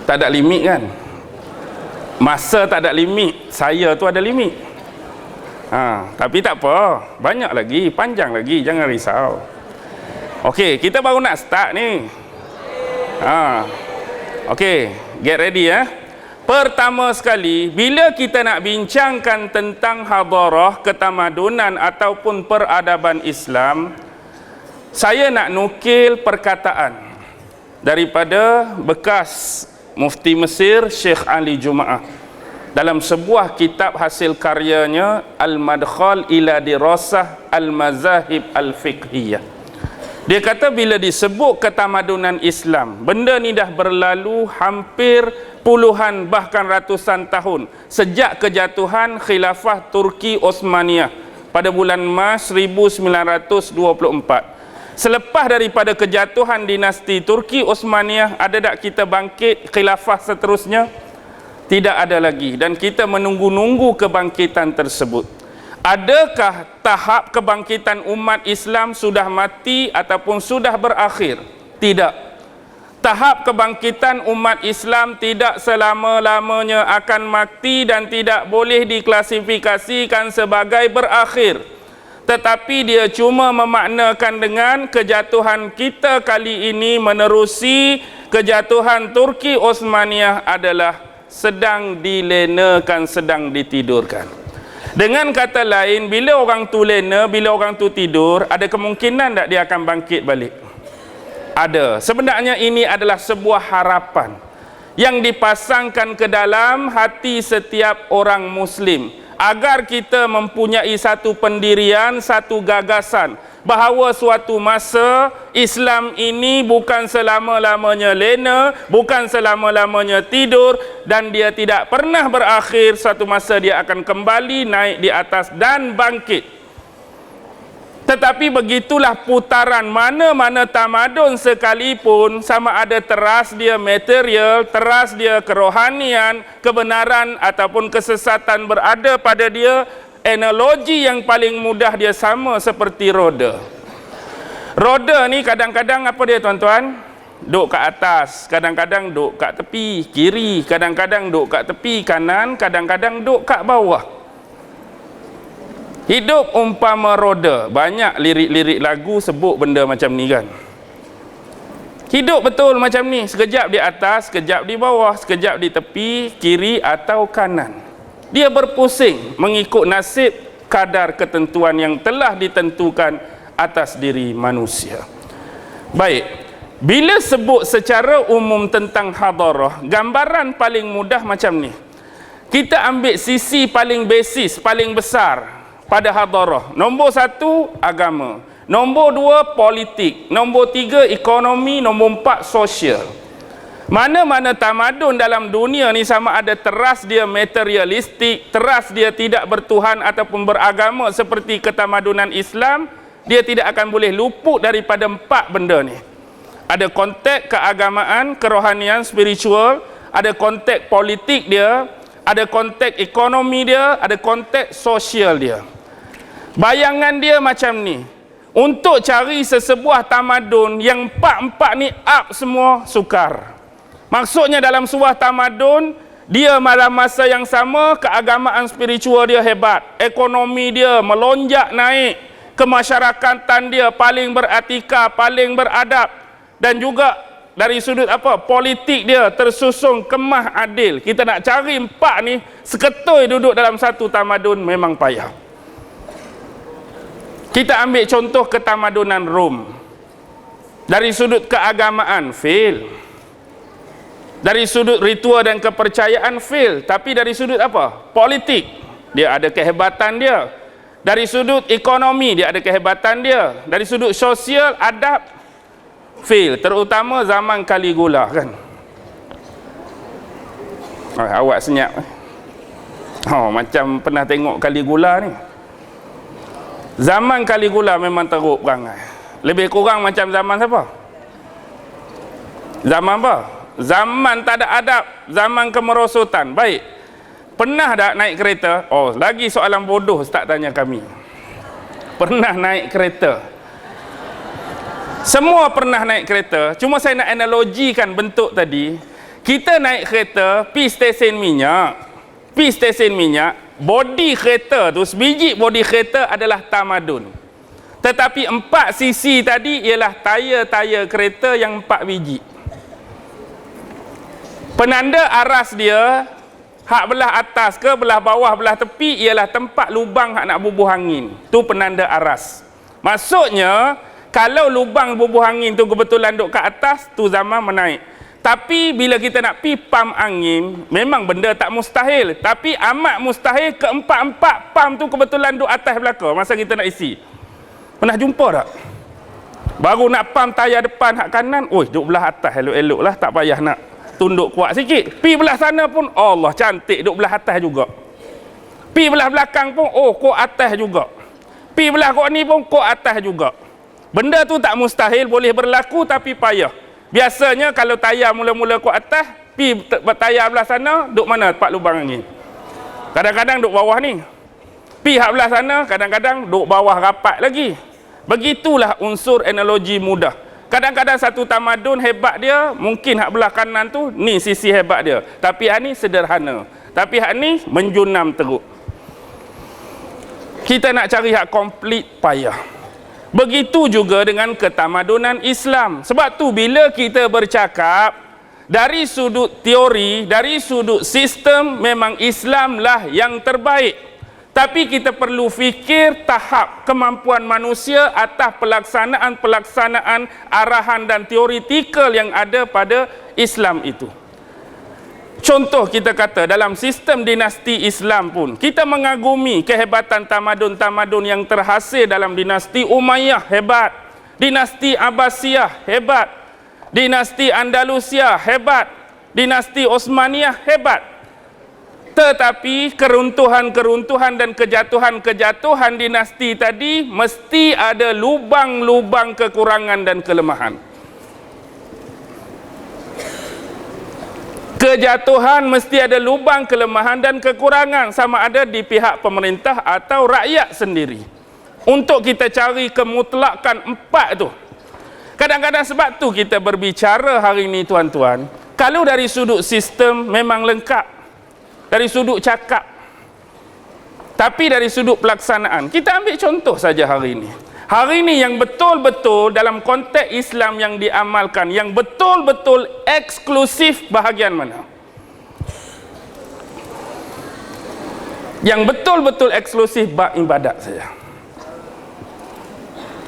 Tak ada limit kan? Masa tak ada limit, saya tu ada limit. Tapi tak apa, banyak lagi, panjang lagi, jangan risau. Okey, kita baru nak start ni. Okey, get ready ya. Pertama sekali, bila kita nak bincangkan tentang hadarah, ketamadunan ataupun peradaban Islam, saya nak nukil perkataan. daripada bekas Mufti Mesir Syekh Ali Jumaah dalam sebuah kitab hasil karyanya Al-Madkhal ila Dirasah Al-Mazahib Al-Fiqhiyah. Dia kata bila disebut ketamadunan Islam, benda ni dah berlalu hampir puluhan bahkan ratusan tahun sejak kejatuhan khilafah Turki Osmaniyah pada bulan Mac 1924. Selepas daripada kejatuhan dinasti Turki Osmaniyah, ada tak kita bangkit khilafah seterusnya? Tidak ada lagi, dan kita menunggu-nunggu kebangkitan tersebut. Adakah tahap kebangkitan umat Islam sudah mati ataupun sudah berakhir? Tidak. Tahap kebangkitan umat Islam tidak selama-lamanya akan mati dan tidak boleh diklasifikasikan sebagai berakhir. Tetapi dia cuma memaknakan dengan kejatuhan kita kali ini menerusi kejatuhan Turki Osmaniyah adalah sedang dilenakan, sedang ditidurkan. Dengan kata lain, bila orang tu lena, bila orang tu tidur, ada kemungkinan tak dia akan bangkit balik? Ada. Sebenarnya ini adalah sebuah harapan yang dipasangkan ke dalam hati setiap orang Muslim, agar kita mempunyai satu pendirian, satu gagasan bahawa suatu masa Islam ini bukan selama-lamanya lena, bukan selama-lamanya tidur, dan dia tidak pernah berakhir. Suatu masa dia akan kembali naik di atas dan bangkit. Tetapi begitulah putaran mana-mana tamadun sekalipun, sama ada teras dia material, teras dia kerohanian, kebenaran ataupun kesesatan berada pada dia. Analogi yang paling mudah dia sama seperti roda. Roda ni kadang-kadang apa dia tuan-tuan? Duk kat atas, kadang-kadang duk kat tepi kiri, kadang-kadang duk kat tepi kanan, kadang-kadang duk kat bawah. Hidup umpama roda. Banyak lirik-lirik lagu sebut benda macam ni kan. Hidup betul macam ni, sekejap di atas, sekejap di bawah, sekejap di tepi kiri atau kanan. Dia berpusing mengikut nasib kadar ketentuan yang telah ditentukan atas diri manusia. Baik, bila sebut secara umum tentang hadarah, gambaran paling mudah macam ni. Kita ambil sisi paling basis, paling besar pada hadarah. Nombor 1, agama. Nombor 2, politik. Nombor 3, ekonomi. Nombor 4, sosial. Mana-mana tamadun dalam dunia ni, sama ada teras dia materialistik, teras dia tidak bertuhan ataupun beragama seperti ketamadunan Islam, dia tidak akan boleh luput daripada 4 benda ni. Ada konteks keagamaan, kerohanian, spiritual, ada konteks politik dia, ada konteks ekonomi dia, ada konteks sosial dia. Bayangan dia macam ni, untuk cari sesebuah tamadun yang 4 ni up semua, sukar. Maksudnya dalam sebuah tamadun, dia dalam masa yang sama keagamaan spiritual dia hebat, ekonomi dia melonjak naik, kemasyarakatan dia paling beretika, paling beradab, dan juga dari sudut politik dia tersusun kemah adil. Kita nak cari 4 ni seketoi duduk dalam satu tamadun memang payah. Kita ambil contoh ketamadunan Rom. Dari sudut keagamaan fail. Dari sudut ritual dan kepercayaan fail. Tapi dari sudut politik, dia ada kehebatan dia. Dari sudut ekonomi, dia ada kehebatan dia. Dari sudut sosial, adab, fail. Terutama zaman Caligula kan. Awak senyap. Macam pernah tengok Caligula ni. Zaman Caligula memang teruk perangai. Lebih kurang macam zaman siapa? Zaman apa? Zaman tak ada adab, zaman kemerosotan. Baik, pernah tak naik kereta? Lagi soalan bodoh Ustaz tanya kami. Pernah naik kereta? Semua pernah naik kereta. Cuma saya nak analogikan bentuk tadi. Kita naik kereta, pergi stesen minyak, bodi kereta tu, sebiji bodi kereta adalah tamadun. Tetapi 4 sisi tadi ialah tayar-tayar kereta yang 4 biji. Penanda aras dia, hak belah atas ke, belah bawah, belah tepi, ialah tempat lubang hak nak bubuh angin. Tu penanda aras. Maksudnya, Kalau lubang bubuh angin tu kebetulan duk kat atas, tu zaman menaik. Tapi bila kita nak pi pam angin, memang benda tak mustahil. Tapi amat mustahil keempat-empat pam tu kebetulan duk atas belakang masa kita nak isi. Pernah jumpa tak? Baru nak pam tayar depan hak kanan, oi duk belah atas elok-elok lah, tak payah nak tunduk kuat sikit. Pi belah sana pun, Allah cantik duk belah atas juga. Pi belah belakang pun, oh kok atas juga. Pi belah kok ni pun kok atas juga. Benda tu tak mustahil, boleh berlaku tapi payah. Biasanya kalau tayar mula-mula kok atas, pi tayar belah sana, duk mana tempat lubang angin? Kadang-kadang duk bawah ni. Pi hak belah sana, kadang-kadang duk bawah rapat lagi. Begitulah unsur analogi mudah. Kadang-kadang satu tamadun hebat dia, mungkin hak belah kanan tu, ni sisi hebat dia. Tapi hak ni sederhana. Tapi hak ni menjunam teruk. Kita nak cari hak komplit payah. Begitu juga dengan ketamadunan Islam. Sebab tu bila kita bercakap dari sudut teori, dari sudut sistem, memang Islamlah yang terbaik. Tapi kita perlu fikir tahap kemampuan manusia atas pelaksanaan arahan dan teoretikal yang ada pada Islam itu. Contoh kita kata dalam sistem dinasti Islam pun, kita mengagumi kehebatan tamadun-tamadun yang terhasil dalam dinasti Umayyah hebat, dinasti Abbasiyah hebat, dinasti Andalusia hebat, dinasti Osmaniyah hebat. Tetapi keruntuhan-keruntuhan dan kejatuhan-kejatuhan dinasti tadi mesti ada lubang-lubang kekurangan dan kelemahan. Kejatuhan mesti ada lubang, kelemahan dan kekurangan, sama ada di pihak pemerintah atau rakyat sendiri. Untuk kita cari kemutlakan empat tu. Kadang-kadang sebab tu kita berbicara hari ini tuan-tuan, kalau dari sudut sistem memang lengkap, dari sudut cakap. Tapi dari sudut pelaksanaan, kita ambil contoh saja hari ini. Hari ini yang betul-betul dalam konteks Islam yang diamalkan, yang betul-betul eksklusif bahagian mana? Yang betul-betul eksklusif bab ibadat saja.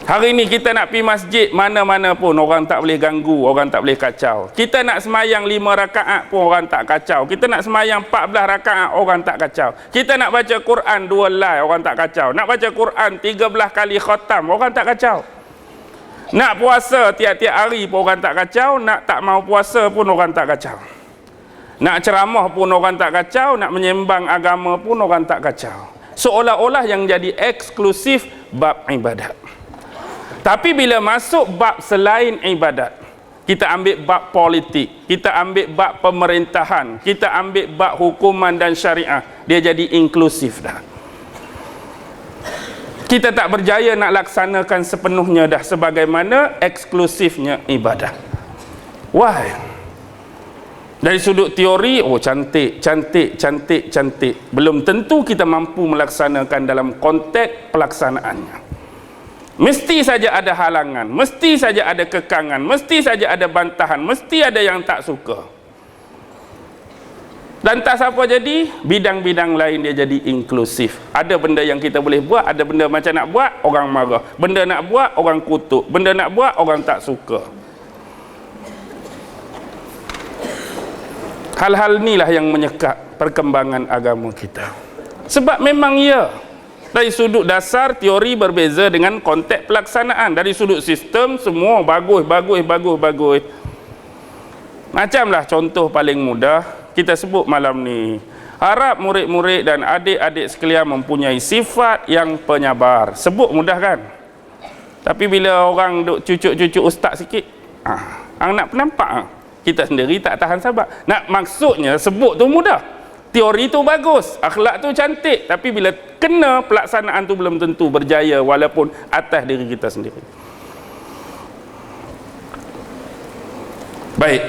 Hari ini kita nak pergi masjid mana-mana pun orang tak boleh ganggu, orang tak boleh kacau. Kita nak semayang 5 rakaat pun orang tak kacau. Kita nak semayang 14 rakaat orang tak kacau. Kita nak baca Quran 2 lai orang tak kacau. Nak baca Quran 13 kali khatam orang tak kacau. Nak puasa tiap-tiap hari pun orang tak kacau. Nak tak mau puasa pun orang tak kacau. Nak ceramah pun orang tak kacau. Nak menyembang agama pun orang tak kacau. Seolah-olah yang jadi eksklusif bab ibadat. Tapi bila masuk bab selain ibadat, kita ambil bab politik, kita ambil bab pemerintahan, kita ambil bab hukuman dan syariah, dia jadi inklusif dah. Kita tak berjaya nak laksanakan sepenuhnya dah sebagaimana eksklusifnya ibadah. Why? Dari sudut teori, oh cantik, cantik, cantik, cantik. Belum tentu kita mampu melaksanakan dalam konteks pelaksanaannya. Mesti saja ada halangan, mesti saja ada kekangan, mesti saja ada bantahan, mesti ada yang tak suka. Dan tak siapa jadi, bidang-bidang lain dia jadi inklusif. Ada benda yang kita boleh buat, ada benda macam nak buat, orang marah. Benda nak buat, orang kutuk. Benda nak buat, orang tak suka. Hal-hal inilah yang menyekat perkembangan agama kita. Sebab memang ya, dari sudut dasar teori berbeza dengan konteks pelaksanaan. Dari sudut sistem semua bagus. Macamlah contoh paling mudah kita sebut malam ni. Harap murid-murid dan adik-adik sekalian mempunyai sifat yang penyabar. Sebut mudah kan? Tapi bila orang duk cucuk-cucuk ustaz sikit, nak penampak kita sendiri tak tahan sabar. Nak maksudnya sebut tu mudah. Teori tu bagus, akhlak tu cantik, tapi bila kena pelaksanaan tu belum tentu berjaya walaupun atas diri kita sendiri. Baik.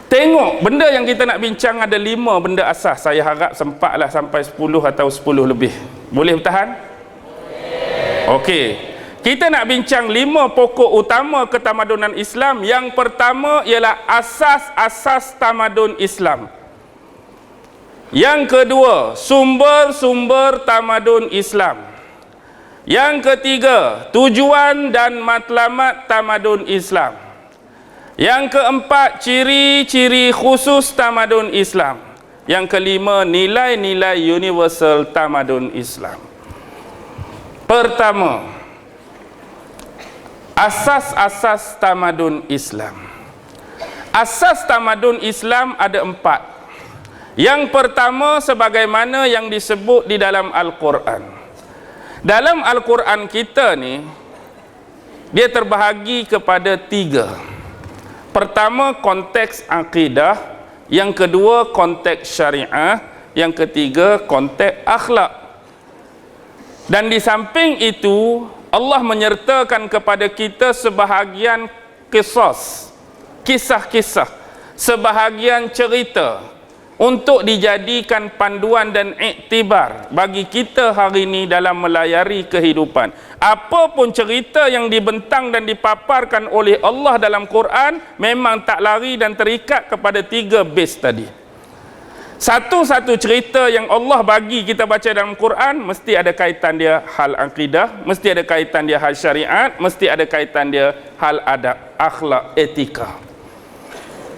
Tengok benda yang kita nak bincang ada 5 benda asas. Saya harap sempatlah sampai 10 atau 10 lebih. Boleh bertahan? Okey. Kita nak bincang 5 pokok utama ketamadunan Islam. Yang pertama ialah asas-asas tamadun Islam. Yang kedua, sumber-sumber tamadun Islam. Yang ketiga, tujuan dan matlamat tamadun Islam. Yang keempat, ciri-ciri khusus tamadun Islam. Yang kelima, nilai-nilai universal tamadun Islam. Pertama, asas-asas tamadun Islam. Asas tamadun Islam ada 4. Yang pertama, sebagaimana yang disebut di dalam Al-Quran. Dalam Al-Quran kita ni, dia terbahagi kepada 3. Pertama, konteks akidah. Yang kedua, konteks syariah. Yang ketiga, konteks akhlak. Dan di samping itu, Allah menyertakan kepada kita sebahagian kisah-kisah, sebahagian cerita untuk dijadikan panduan dan iktibar bagi kita hari ini dalam melayari kehidupan. Apapun cerita yang dibentang dan dipaparkan oleh Allah dalam Quran memang tak lari dan terikat kepada 3 base tadi. Satu-satu cerita yang Allah bagi kita baca dalam Quran mesti ada kaitan dia hal akidah, mesti ada kaitan dia hal syariat, mesti ada kaitan dia hal adab, akhlak, etika.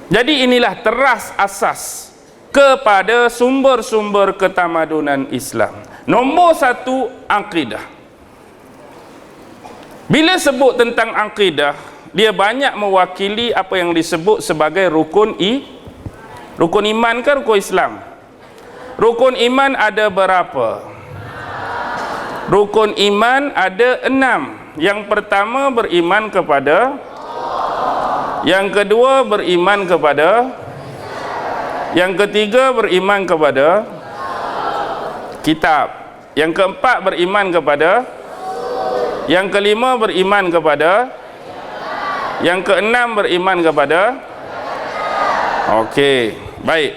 Jadi inilah teras asas kepada sumber-sumber ketamadunan Islam. Nombor 1, akidah. Bila sebut tentang akidah, dia banyak mewakili apa yang disebut sebagai rukun iman ke rukun Islam? Rukun iman ada berapa? Rukun iman ada 6. Yang pertama, beriman kepada. Yang kedua, beriman kepada. Yang ketiga, beriman kepada kitab. Yang keempat, beriman kepada. Yang kelima, beriman kepada. Yang keenam, beriman kepada. Okey, baik.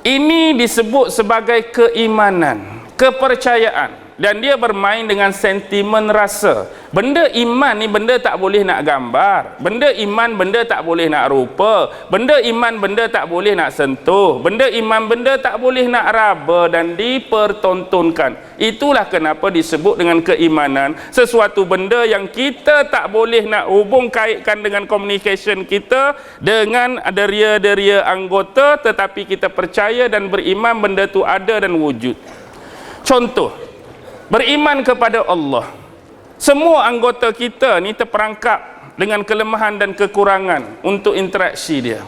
Ini disebut sebagai keimanan, kepercayaan. Dan dia bermain dengan sentimen rasa. Benda iman ni benda tak boleh nak gambar. Benda iman benda tak boleh nak rupa. Benda iman benda tak boleh nak sentuh. Benda iman benda tak boleh nak raba dan dipertontonkan. Itulah kenapa disebut dengan keimanan. Sesuatu benda yang kita tak boleh nak hubung kaitkan dengan communication kita dengan deria-deria anggota, tetapi kita percaya dan beriman benda tu ada dan wujud. Contoh, beriman kepada Allah. Semua anggota kita ni terperangkap dengan kelemahan dan kekurangan untuk interaksi dia.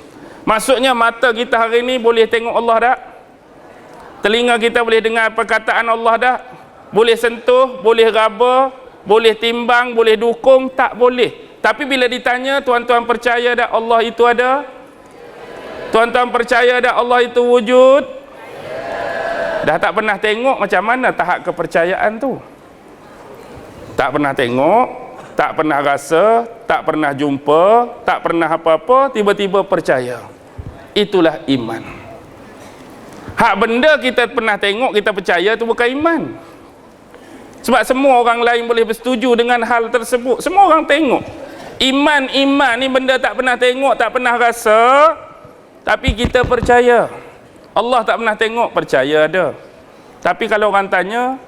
Maksudnya mata kita hari ni boleh tengok Allah tak? Telinga kita boleh dengar perkataan Allah tak? Boleh sentuh, boleh raba, boleh timbang, boleh dukung? Tak boleh. Tapi bila ditanya, tuan-tuan percaya tak Allah itu ada? Tuan-tuan percaya tak Allah itu wujud? Dah tak pernah tengok, macam mana tahap kepercayaan tu? Tak pernah tengok, tak pernah rasa, tak pernah jumpa, tak pernah apa-apa, tiba-tiba percaya. Itulah iman. Hak benda kita pernah tengok, kita percaya, tu bukan iman. Sebab semua orang lain boleh bersetuju dengan hal tersebut. Semua orang tengok. Iman ni benda tak pernah tengok, tak pernah rasa, tapi kita percaya. Allah tak pernah tengok, percaya ada. Tapi kalau orang tanya,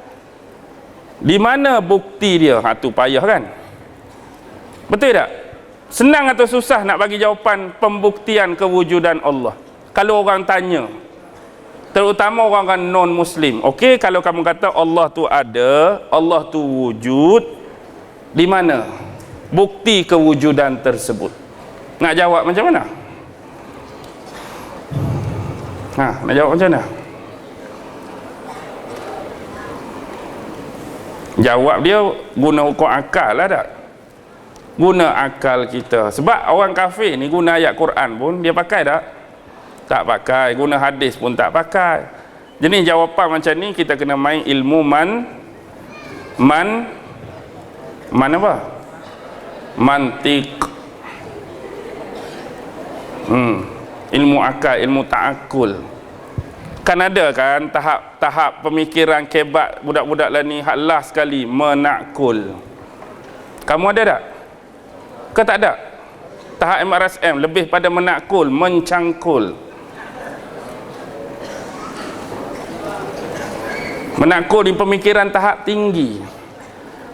di mana bukti dia? Tu payah kan? Betul tak? Senang atau susah nak bagi jawapan pembuktian kewujudan Allah? Kalau orang tanya, terutama orang non-Muslim, okey, kalau kamu kata Allah tu ada, Allah tu wujud, di mana bukti kewujudan tersebut? Nak jawab macam mana? Nak jawab macam mana? Jawab dia guna hukum akal lah tak? Guna akal kita. Sebab orang kafir ni guna ayat Quran pun dia pakai tak? Tak pakai. Guna hadis pun tak pakai. Jadi jawapan macam ni kita kena main ilmu man apa? Mantik. Ilmu akal, ilmu ta'akul. Kan ada kan tahap pemikiran kebat budak-budak lah ni hak last sekali, menakul. Kamu ada tak? Ke tak ada? Tahap MRSM lebih pada menakul, mencangkul. Menakul di pemikiran tahap tinggi.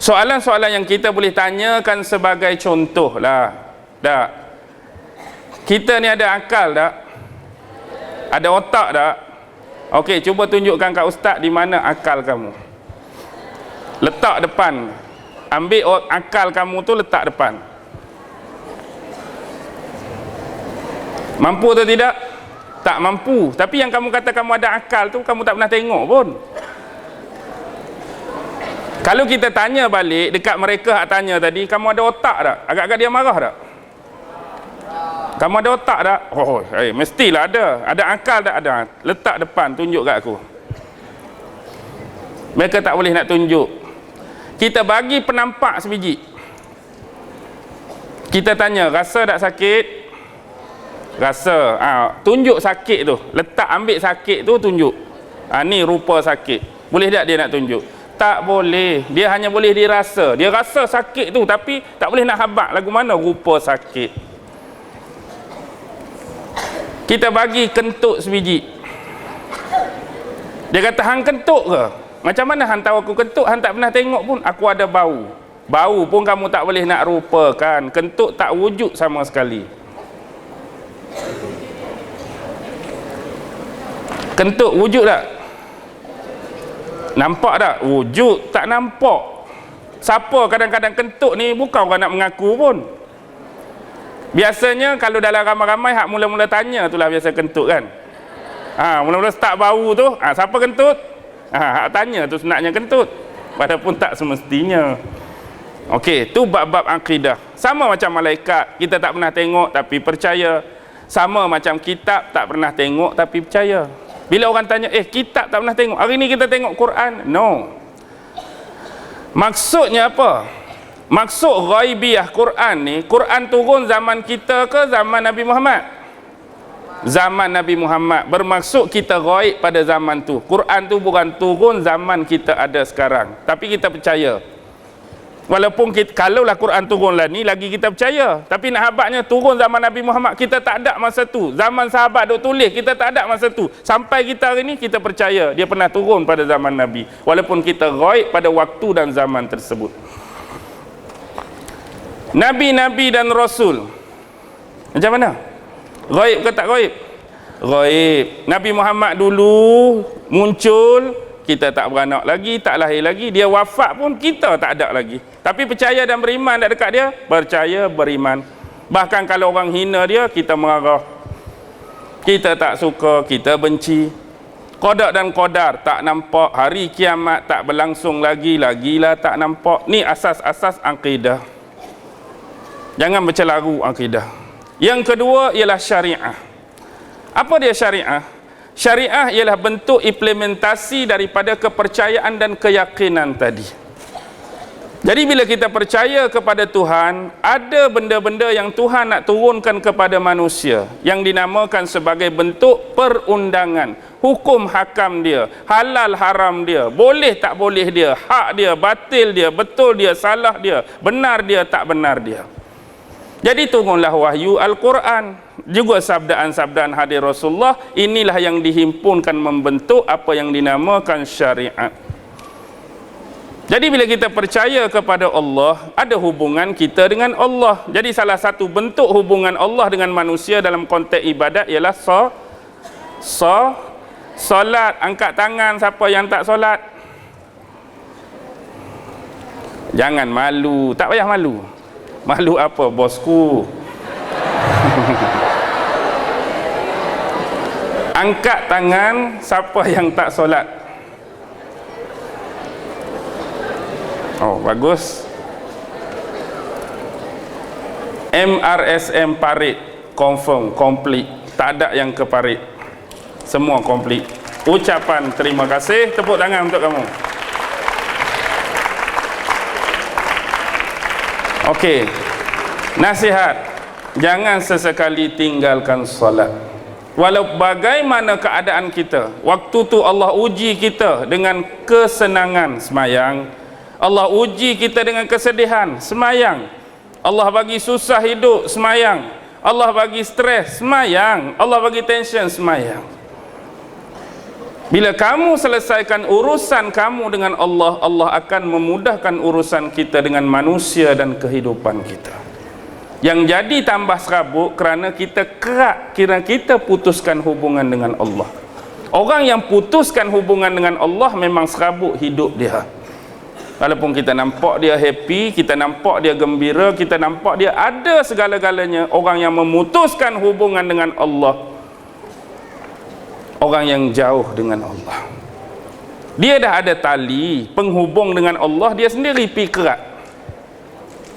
Soalan-soalan yang kita boleh tanyakan sebagai contoh lah. Tak? Kita ni ada akal tak? Ada otak tak? Okey, cuba tunjukkan kat ustaz di mana akal kamu. Letak depan. Ambil akal kamu tu letak depan. Mampu atau tidak? Tak mampu. Tapi yang kamu kata kamu ada akal tu, kamu tak pernah tengok pun. Kalau kita tanya balik dekat mereka hak tanya tadi, kamu ada otak tak? Agak-agak dia marah tak? Kamu ada otak tak? Oh, mestilah ada. Ada akal tak? Ada. Letak depan, tunjuk kat aku. Mereka tak boleh nak tunjuk. Kita bagi penampak sebiji. Kita tanya, rasa tak sakit? Rasa. Tunjuk sakit tu. Letak, ambil sakit tu, tunjuk. Ni rupa sakit. Boleh tak dia nak tunjuk? Tak boleh. Dia hanya boleh dirasa. Dia rasa sakit tu, tapi tak boleh nak habaq lagu mana rupa sakit. Kita bagi kentut sebiji. Dia kata, hang kentut ke? Macam mana hang tahu aku kentut? Hang tak pernah tengok pun. Aku ada bau. Bau pun kamu tak boleh nak rupakan. Kentut tak wujud sama sekali. Kentut wujud tak? Nampak tak? Wujud tak nampak. Siapa kadang-kadang kentut ni bukan orang nak mengaku pun. Biasanya kalau dalam ramai-ramai hak mula-mula tanya itulah biasa kentut kan. Mula-mula start bau tu, siapa kentut? Hak tanya tu sebenarnya kentut. Walaupun tak semestinya. Okey, tu bab-bab akidah. Sama macam malaikat, kita tak pernah tengok tapi percaya. Sama macam kitab, tak pernah tengok tapi percaya. Bila orang tanya, kitab tak pernah tengok, hari ni kita tengok Quran. No. Maksudnya apa? Maksud ghaibiyah Quran ni, Quran turun zaman kita ke zaman Nabi Muhammad? Zaman Nabi Muhammad. Bermaksud kita ghaib pada zaman tu. Quran tu bukan turun zaman kita ada sekarang. Tapi kita percaya. Walaupun kita, kalaulah Quran turunlah ni, lagi kita percaya. Tapi nak habaknya turun zaman Nabi Muhammad, kita tak ada masa tu. Zaman sahabat duk tulis, kita tak ada masa tu. Sampai kita hari ni, kita percaya dia pernah turun pada zaman Nabi. Walaupun kita ghaib pada waktu dan zaman tersebut. Nabi-Nabi dan Rasul. Macam mana? Ghaib ke tak ghaib? Ghaib. Nabi Muhammad dulu muncul, kita tak beranak lagi, tak lahir lagi. Dia wafat pun kita tak ada lagi. Tapi percaya dan beriman tak dekat dia? Percaya, beriman. Bahkan kalau orang hina dia, kita marah. Kita tak suka, kita benci. Qada dan qadar tak nampak. Hari kiamat tak berlangsung lagi, lagilah tak nampak. Ni asas-asas akidah. Jangan bercelaru akidah. Yang kedua ialah syariah. Apa dia syariah? Syariah ialah bentuk implementasi daripada kepercayaan dan keyakinan tadi. Jadi bila kita percaya kepada Tuhan, ada benda-benda yang Tuhan nak turunkan kepada manusia yang dinamakan sebagai bentuk perundangan, hukum hakam dia, halal haram dia, boleh tak boleh dia, hak dia, batil dia, betul dia, salah dia, benar dia, tak benar dia. Jadi turunlah wahyu Al-Quran, juga sabdaan-sabdaan hadis Rasulullah. Inilah yang dihimpunkan membentuk apa yang dinamakan syariat. Jadi bila kita percaya kepada Allah, ada hubungan kita dengan Allah. Jadi salah satu bentuk hubungan Allah dengan manusia dalam konteks ibadat ialah solat. Angkat tangan siapa yang tak solat. Jangan malu, tak payah malu. Malu apa bosku? Angkat tangan siapa yang tak solat. Oh, bagus. MRSM parit confirm, complete. Tak ada yang ke parit. Semua complete. Ucapan terima kasih, tepuk tangan untuk kamu. Okey. Nasihat, jangan sesekali tinggalkan solat. Walau bagaimana keadaan kita, waktu tu Allah uji kita dengan kesenangan, semayang. Allah uji kita dengan kesedihan, semayang. Allah bagi susah hidup, semayang. Allah bagi stres, semayang. Allah bagi tension, semayang. Bila kamu selesaikan urusan kamu dengan Allah, Allah akan memudahkan urusan kita dengan manusia dan kehidupan kita. Yang jadi tambah serabut kerana kita kerak, kira kita putuskan hubungan dengan Allah. Orang yang putuskan hubungan dengan Allah memang serabut hidup dia. Walaupun kita nampak dia happy, kita nampak dia gembira, kita nampak dia ada segala-galanya, orang yang memutuskan hubungan dengan Allah, orang yang jauh dengan Allah, dia dah ada tali penghubung dengan Allah, dia sendiri pi kerak.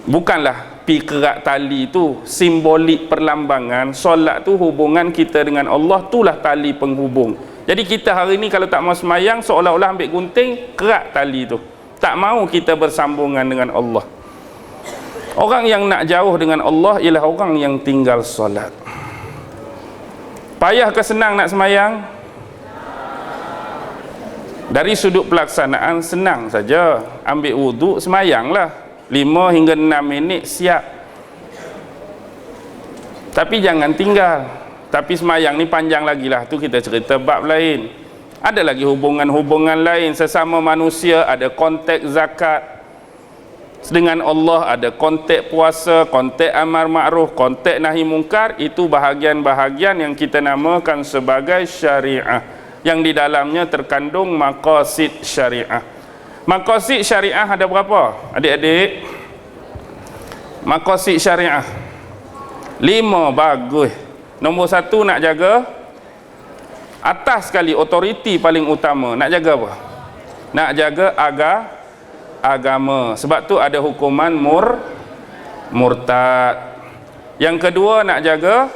Bukanlah pi kerak tali tu simbolik perlambangan. Solat tu hubungan kita dengan Allah, itulah tali penghubung. Jadi kita hari ni kalau tak mau semayang, seolah-olah ambil gunting kerak tali tu, tak mau kita bersambungan dengan Allah. Orang yang nak jauh dengan Allah ialah orang yang tinggal solat. Payah ke senang nak semayang? Dari sudut pelaksanaan senang saja. Ambil wuduk, semayanglah 5 hingga 6 minit siap. Tapi jangan tinggal. Tapi semayang ni panjang lagi lah, tu kita cerita bab lain. Ada lagi hubungan-hubungan lain sesama manusia, ada konteks zakat dengan Allah, ada konteks puasa, konteks amar ma'ruf, konteks nahi mungkar. Itu bahagian-bahagian yang kita namakan sebagai syariah, yang di dalamnya terkandung maqasid syariah. Maqasid syariah ada berapa adik-adik? Maqasid syariah 5, bagus. Nombor 1, nak jaga atas sekali, otoriti paling utama. Nak jaga apa? Nak jaga agama. Sebab tu ada hukuman murtad. Yang kedua, nak jaga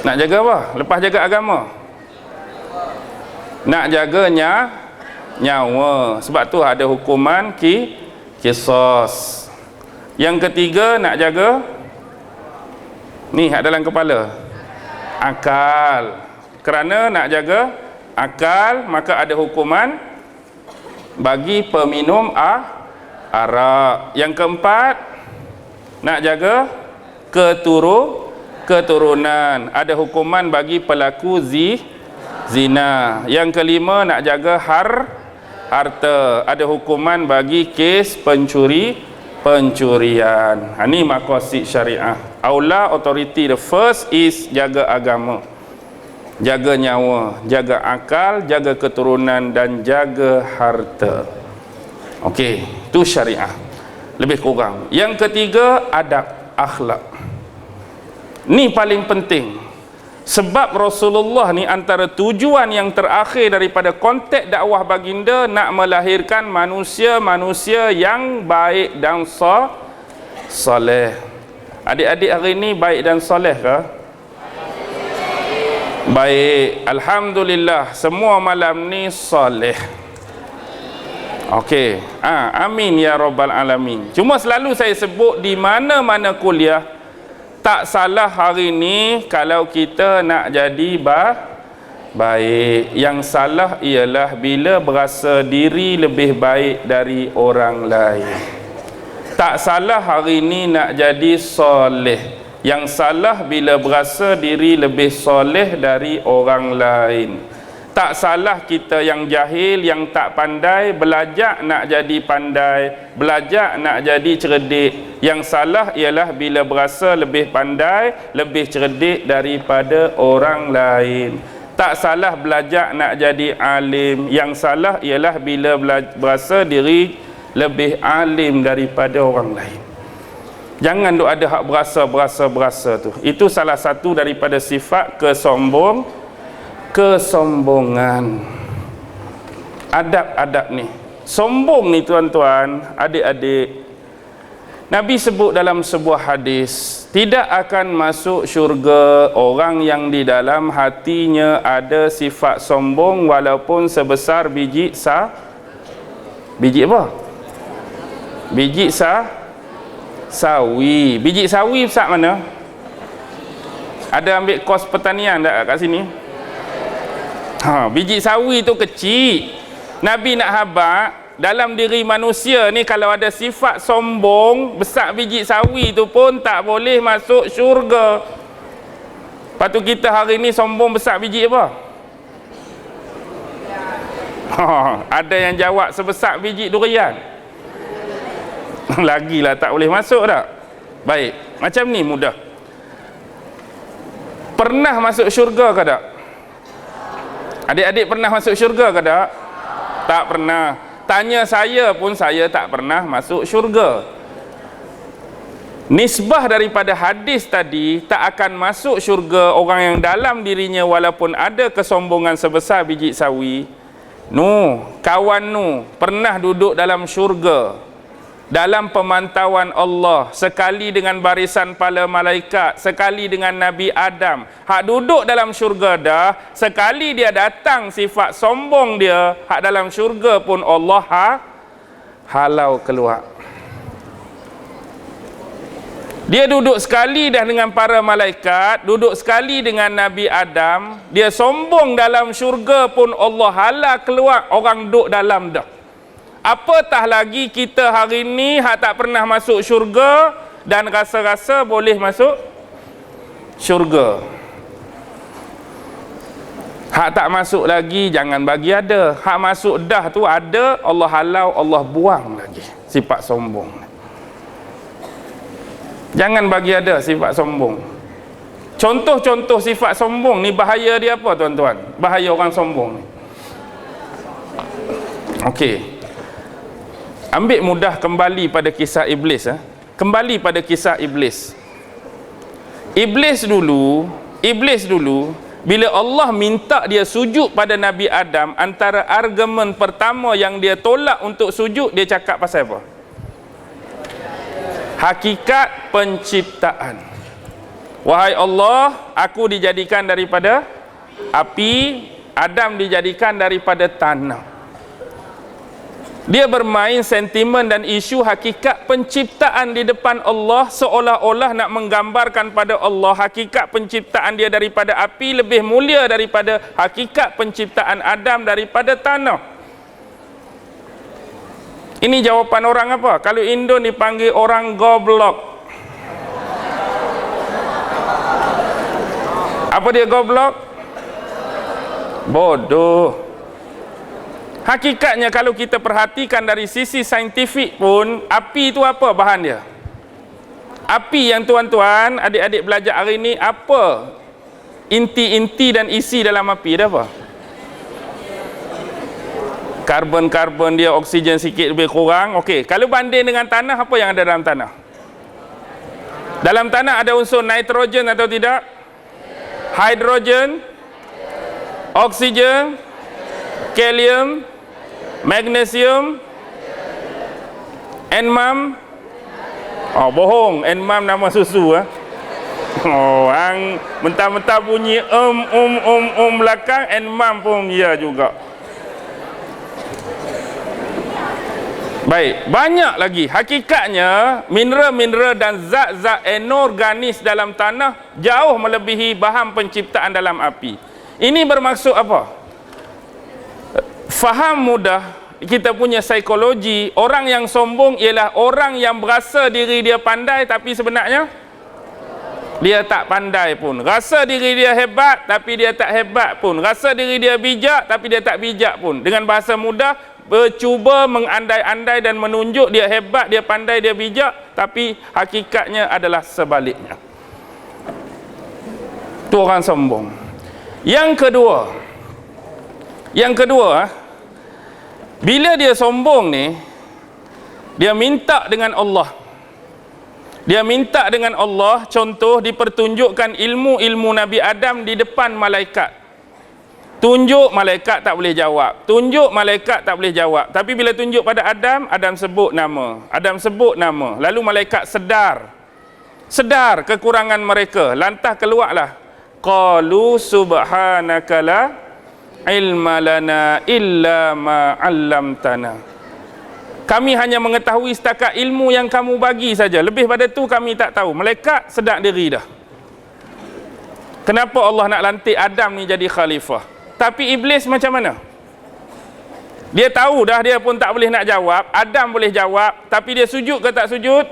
apa? Lepas jaga agama, nak jaga nyawa. Sebab tu ada hukuman qisas. Yang ketiga, nak jaga ni ada dalam kepala, akal. Kerana nak jaga akal, maka ada hukuman bagi peminum arak. Yang keempat, nak jaga keturunan, ada hukuman bagi pelaku zina. Yang kelima, nak jaga harta, ada hukuman bagi kes pencurian. Ini maqasid syariah. Aula authority, the first is jaga agama, jaga nyawa, jaga akal, jaga keturunan dan jaga harta. Okey, itu syariah lebih kurang. Yang ketiga, adab, akhlak. Ni paling penting. Sebab Rasulullah ni antara tujuan yang terakhir daripada konteks dakwah baginda nak melahirkan manusia-manusia yang baik dan soleh. Adik-adik hari ni baik dan soleh ke? Baik, alhamdulillah. Semua malam ni soleh. Okey, amin ya rabbal alamin. Cuma selalu saya sebut di mana-mana kuliah, tak salah hari ni kalau kita nak jadi baik. Yang salah ialah bila berasa diri lebih baik dari orang lain. Tak salah hari ni nak jadi soleh. Yang salah bila berasa diri lebih soleh dari orang lain. Tak salah kita yang jahil, yang tak pandai, belajar nak jadi pandai, belajar nak jadi cerdik. Yang salah ialah bila berasa lebih pandai, lebih cerdik daripada orang lain. Tak salah belajar nak jadi alim. Yang salah ialah bila berasa diri lebih alim daripada orang lain. Jangan duk ada hak berasa tu. Itu salah satu daripada sifat kesombongan. Adab-adab ni. Sombong ni tuan-tuan, adik-adik, Nabi sebut dalam sebuah hadis, tidak akan masuk syurga orang yang di dalam hatinya ada sifat sombong walaupun sebesar biji apa? Biji sawi. Biji sawi besar mana? Ada ambil kos pertanian tak kat sini? Biji sawi tu kecil. Nabi nak habaq dalam diri manusia ni, kalau ada sifat sombong besar biji sawi tu pun tak boleh masuk syurga. Lepas tu kita hari ni sombong besar biji apa? Ada yang jawab sebesar biji durian. Lagilah tak boleh masuk tak? Baik, macam ni mudah. Pernah masuk syurga ke tak? Adik-adik pernah masuk syurga ke tak? Tak pernah. Tanya saya pun saya tak pernah masuk syurga. Nisbah daripada hadis tadi, tak akan masuk syurga orang yang dalam dirinya walaupun ada kesombongan sebesar biji sawi. Kawan pernah duduk dalam syurga, dalam pemantauan Allah, sekali dengan barisan para malaikat, sekali dengan Nabi Adam. Hak duduk dalam syurga dah, sekali dia datang sifat sombong dia, hak dalam syurga pun Allah halau keluar. Dia duduk sekali dah dengan para malaikat, duduk sekali dengan Nabi Adam, dia sombong dalam syurga pun Allah halau keluar, orang duduk dalam dah. Apatah lagi kita hari ni hak tak pernah masuk syurga dan rasa-rasa boleh masuk syurga. Hak tak masuk lagi jangan bagi ada. Hak masuk dah tu ada, Allah halau, Allah buang lagi sifat sombong. Jangan bagi ada sifat sombong. Contoh-contoh sifat sombong ni bahaya dia apa tuan-tuan? Bahaya orang sombong ni. Okey. Ambil mudah kembali pada kisah Iblis. Kembali pada kisah Iblis. Iblis dulu bila Allah minta dia sujud pada Nabi Adam, antara argumen pertama yang dia tolak untuk sujud, dia cakap pasal apa? Hakikat penciptaan. Wahai Allah, aku dijadikan daripada api, Adam dijadikan daripada tanah. Dia bermain sentimen dan isu hakikat penciptaan di depan Allah, seolah-olah nak menggambarkan pada Allah hakikat penciptaan dia daripada api lebih mulia daripada hakikat penciptaan Adam daripada tanah. Ini jawapan orang apa? Kalau Indon dipanggil orang goblok. Apa dia goblok? Bodoh. Hakikatnya kalau kita perhatikan dari sisi saintifik pun, api itu apa bahan dia? Api yang tuan-tuan, adik-adik belajar hari ini, apa inti-inti dan isi dalam api? Dia apa? Karbon-karbon dia, oksigen sikit lebih kurang. Okey, kalau banding dengan tanah, apa yang ada dalam tanah? Dalam tanah ada unsur nitrogen atau tidak? Hidrogen, oksigen, kalium, magnesium, enmam. Oh, bohong, enmam nama susu. Oh, ang mentah-mentah bunyi belakang, enmam pun ya juga. Baik, banyak lagi. Hakikatnya mineral-mineral dan zat-zat anorganis dalam tanah jauh melebihi bahan penciptaan dalam api. Ini bermaksud apa? Faham mudah kita punya psikologi. Orang yang sombong ialah orang yang berasa diri dia pandai tapi sebenarnya dia tak pandai pun. Rasa diri dia hebat tapi dia tak hebat pun. Rasa diri dia bijak tapi dia tak bijak pun. Dengan bahasa mudah, bercuba mengandai-andai dan menunjuk dia hebat, dia pandai, dia bijak, tapi hakikatnya adalah sebaliknya. Itu orang sombong. Yang kedua, bila dia sombong ni, dia minta dengan Allah. Dia minta dengan Allah, contoh dipertunjukkan ilmu-ilmu Nabi Adam di depan malaikat. Tunjuk, malaikat tak boleh jawab. Tunjuk, malaikat tak boleh jawab. Tapi bila tunjuk pada Adam, Adam sebut nama. Adam sebut nama. Lalu malaikat sedar kekurangan mereka. Lantas keluarlah. Qalu subhanaka la ilma lana illa ma 'allamtana. Kami hanya mengetahui setakat ilmu yang kamu bagi saja. Lebih pada tu kami tak tahu. Malaikat sedar diri dah. Kenapa Allah nak lantik Adam ni jadi khalifah? Tapi Iblis macam mana? Dia tahu dah, dia pun tak boleh nak jawab. Adam boleh jawab, tapi dia sujud ke tak sujud?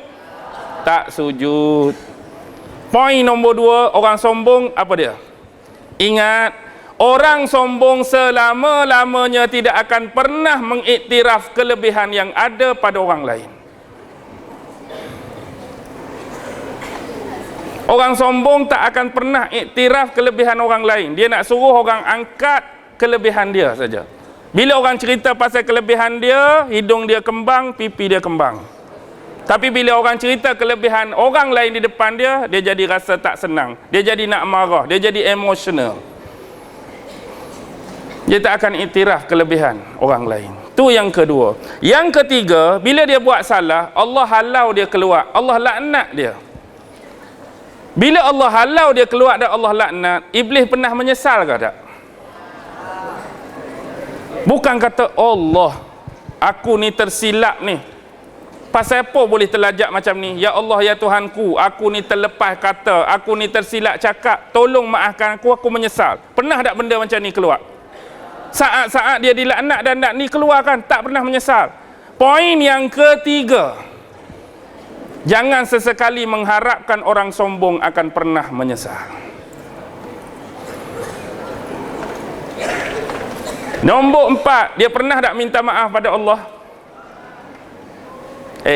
Tak sujud. Poin nombor 2, orang sombong apa dia? Ingat, Orang sombong selama-lamanya tidak akan pernah mengiktiraf kelebihan yang ada pada orang lain. Orang sombong tak akan pernah iktiraf kelebihan orang lain. Dia nak suruh orang angkat kelebihan dia saja. Bila orang cerita pasal kelebihan dia, hidung dia kembang, pipi dia kembang. Tapi bila orang cerita kelebihan orang lain di depan dia, dia jadi rasa tak senang. Dia jadi nak marah, dia jadi emosional. Dia tak akan iktiraf kelebihan orang lain. Tu yang kedua. Yang ketiga, bila dia buat salah, Allah halau dia keluar. Allah laknat dia. Bila Allah halau dia keluar dan Allah laknat, Iblis pernah menyesal ke tak? Bukan kata Allah, aku ni tersilap ni. Pasal apa boleh terlajak macam ni? Ya Allah, ya Tuhanku, aku ni terlepas kata, aku ni tersilap cakap, tolong maafkan aku menyesal. Pernah tak benda macam ni keluar? Saat-saat dia dilaknat dan nak ni keluarkan, tak pernah menyesal. Poin yang ketiga, jangan sesekali mengharapkan orang sombong akan pernah menyesal. Nombor 4, dia pernah tak minta maaf pada Allah?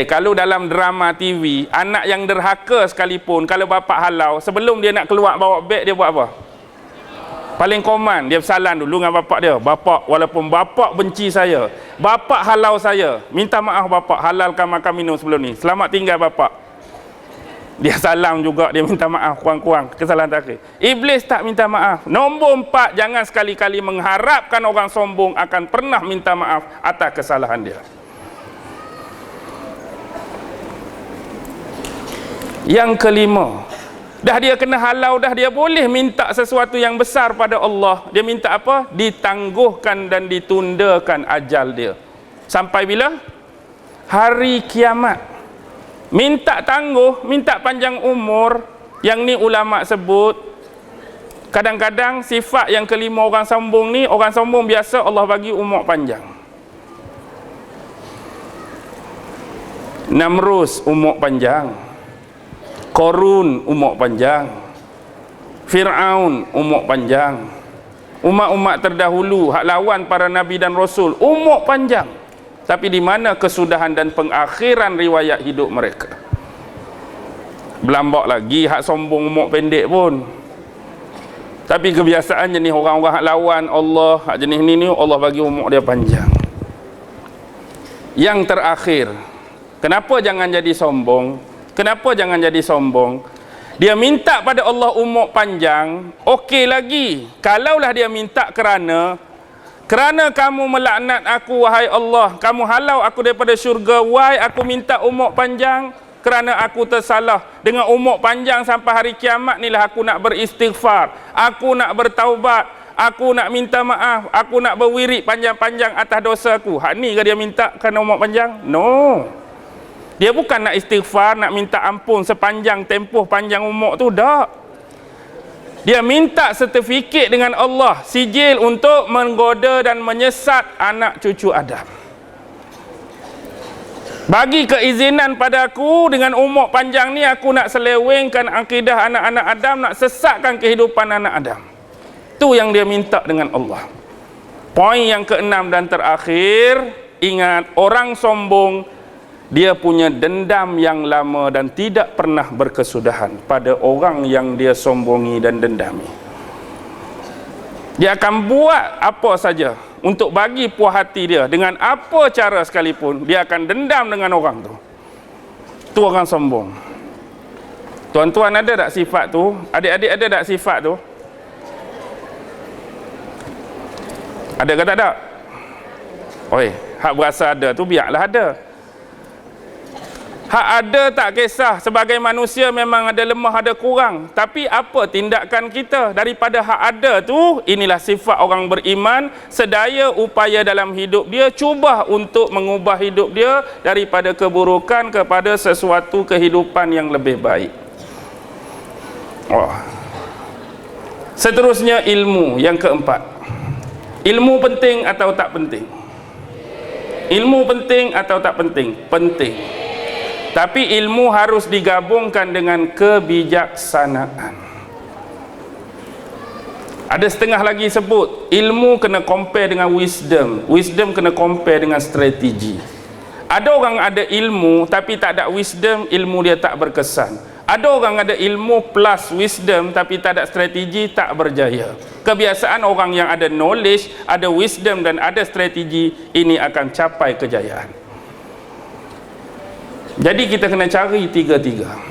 Kalau dalam drama TV, anak yang derhaka sekalipun, kalau bapak halau, sebelum dia nak keluar bawa beg, dia buat apa? Paling koman, dia bersalam dulu dengan bapak dia. Bapak, walaupun bapak benci saya, bapak halau saya, minta maaf bapak, halalkan makan minum sebelum ni. Selamat tinggal bapak. Dia salam juga, dia minta maaf kurang-kurang kesalahan terakhir. Iblis tak minta maaf. Nombor 4, jangan sekali-kali mengharapkan orang sombong akan pernah minta maaf atas kesalahan dia. Yang kelima, dah dia kena halau, dah dia boleh minta sesuatu yang besar pada Allah. Dia minta apa? Ditangguhkan dan ditundakan ajal dia. Sampai bila? Hari kiamat. Minta tangguh, minta panjang umur. Yang ni ulama sebut, kadang-kadang sifat yang kelima orang sombong ni, orang sombong biasa Allah bagi umur panjang. Namrus umur panjang, Korun umur panjang, Fir'aun umur panjang, umat-umat terdahulu hak lawan para nabi dan rasul umur panjang. Tapi di mana kesudahan dan pengakhiran riwayat hidup mereka? Belambak lagi hak sombong umur pendek pun. Tapi kebiasaan jenis orang-orang hak lawan Allah, hak jenis ni Allah bagi umur dia panjang. Yang terakhir, kenapa jangan jadi sombong? Kenapa jangan jadi sombong? Dia minta pada Allah umur panjang, okey lagi. Kalaulah dia minta kerana kamu melaknat aku, wahai Allah, kamu halau aku daripada syurga, wahai aku minta umur panjang kerana aku tersalah. Dengan umur panjang sampai hari kiamat ni lah aku nak beristighfar, aku nak bertaubat, aku nak minta maaf, aku nak berwirid panjang-panjang atas dosa aku. Hak ni ke dia minta kerana umur panjang? No. Dia bukan nak istighfar, nak minta ampun sepanjang tempoh panjang umur tu, tak. Dia minta sertifikat dengan Allah, sijil untuk menggoda dan menyesat anak cucu Adam. Bagi keizinan padaku, dengan umur panjang ni aku nak selewengkan akidah anak-anak Adam, nak sesatkan kehidupan anak Adam. Tu yang dia minta dengan Allah. Poin yang keenam dan terakhir, ingat, orang sombong dia punya dendam yang lama dan tidak pernah berkesudahan pada orang yang dia sombongi dan dendami. Dia akan buat apa saja untuk bagi puas hati dia, dengan apa cara sekalipun dia akan dendam dengan orang tu. Tu orang sombong. Tuan-tuan ada tak sifat tu? Adik-adik ada tak sifat tu? Ada ke tak ada? Oi, hak berasa ada tu biarlah ada. Hak ada tak kisah, sebagai manusia memang ada lemah, ada kurang. Tapi apa tindakan kita daripada hak ada tu? Inilah sifat orang beriman, sedaya upaya dalam hidup dia, cuba untuk mengubah hidup dia daripada keburukan kepada sesuatu kehidupan yang lebih baik. Seterusnya ilmu yang keempat. Ilmu penting atau tak penting? Ilmu penting atau tak penting? Penting. Tapi ilmu harus digabungkan dengan kebijaksanaan. Ada setengah lagi sebut ilmu kena compare dengan wisdom, wisdom kena compare dengan strategi. Ada orang ada ilmu tapi tak ada wisdom, ilmu dia tak berkesan. Ada orang ada ilmu plus wisdom tapi tak ada strategi, tak berjaya. Kebiasaan orang yang ada knowledge, ada wisdom dan ada strategi, ini akan capai kejayaan. Jadi kita kena cari tiga-tiga.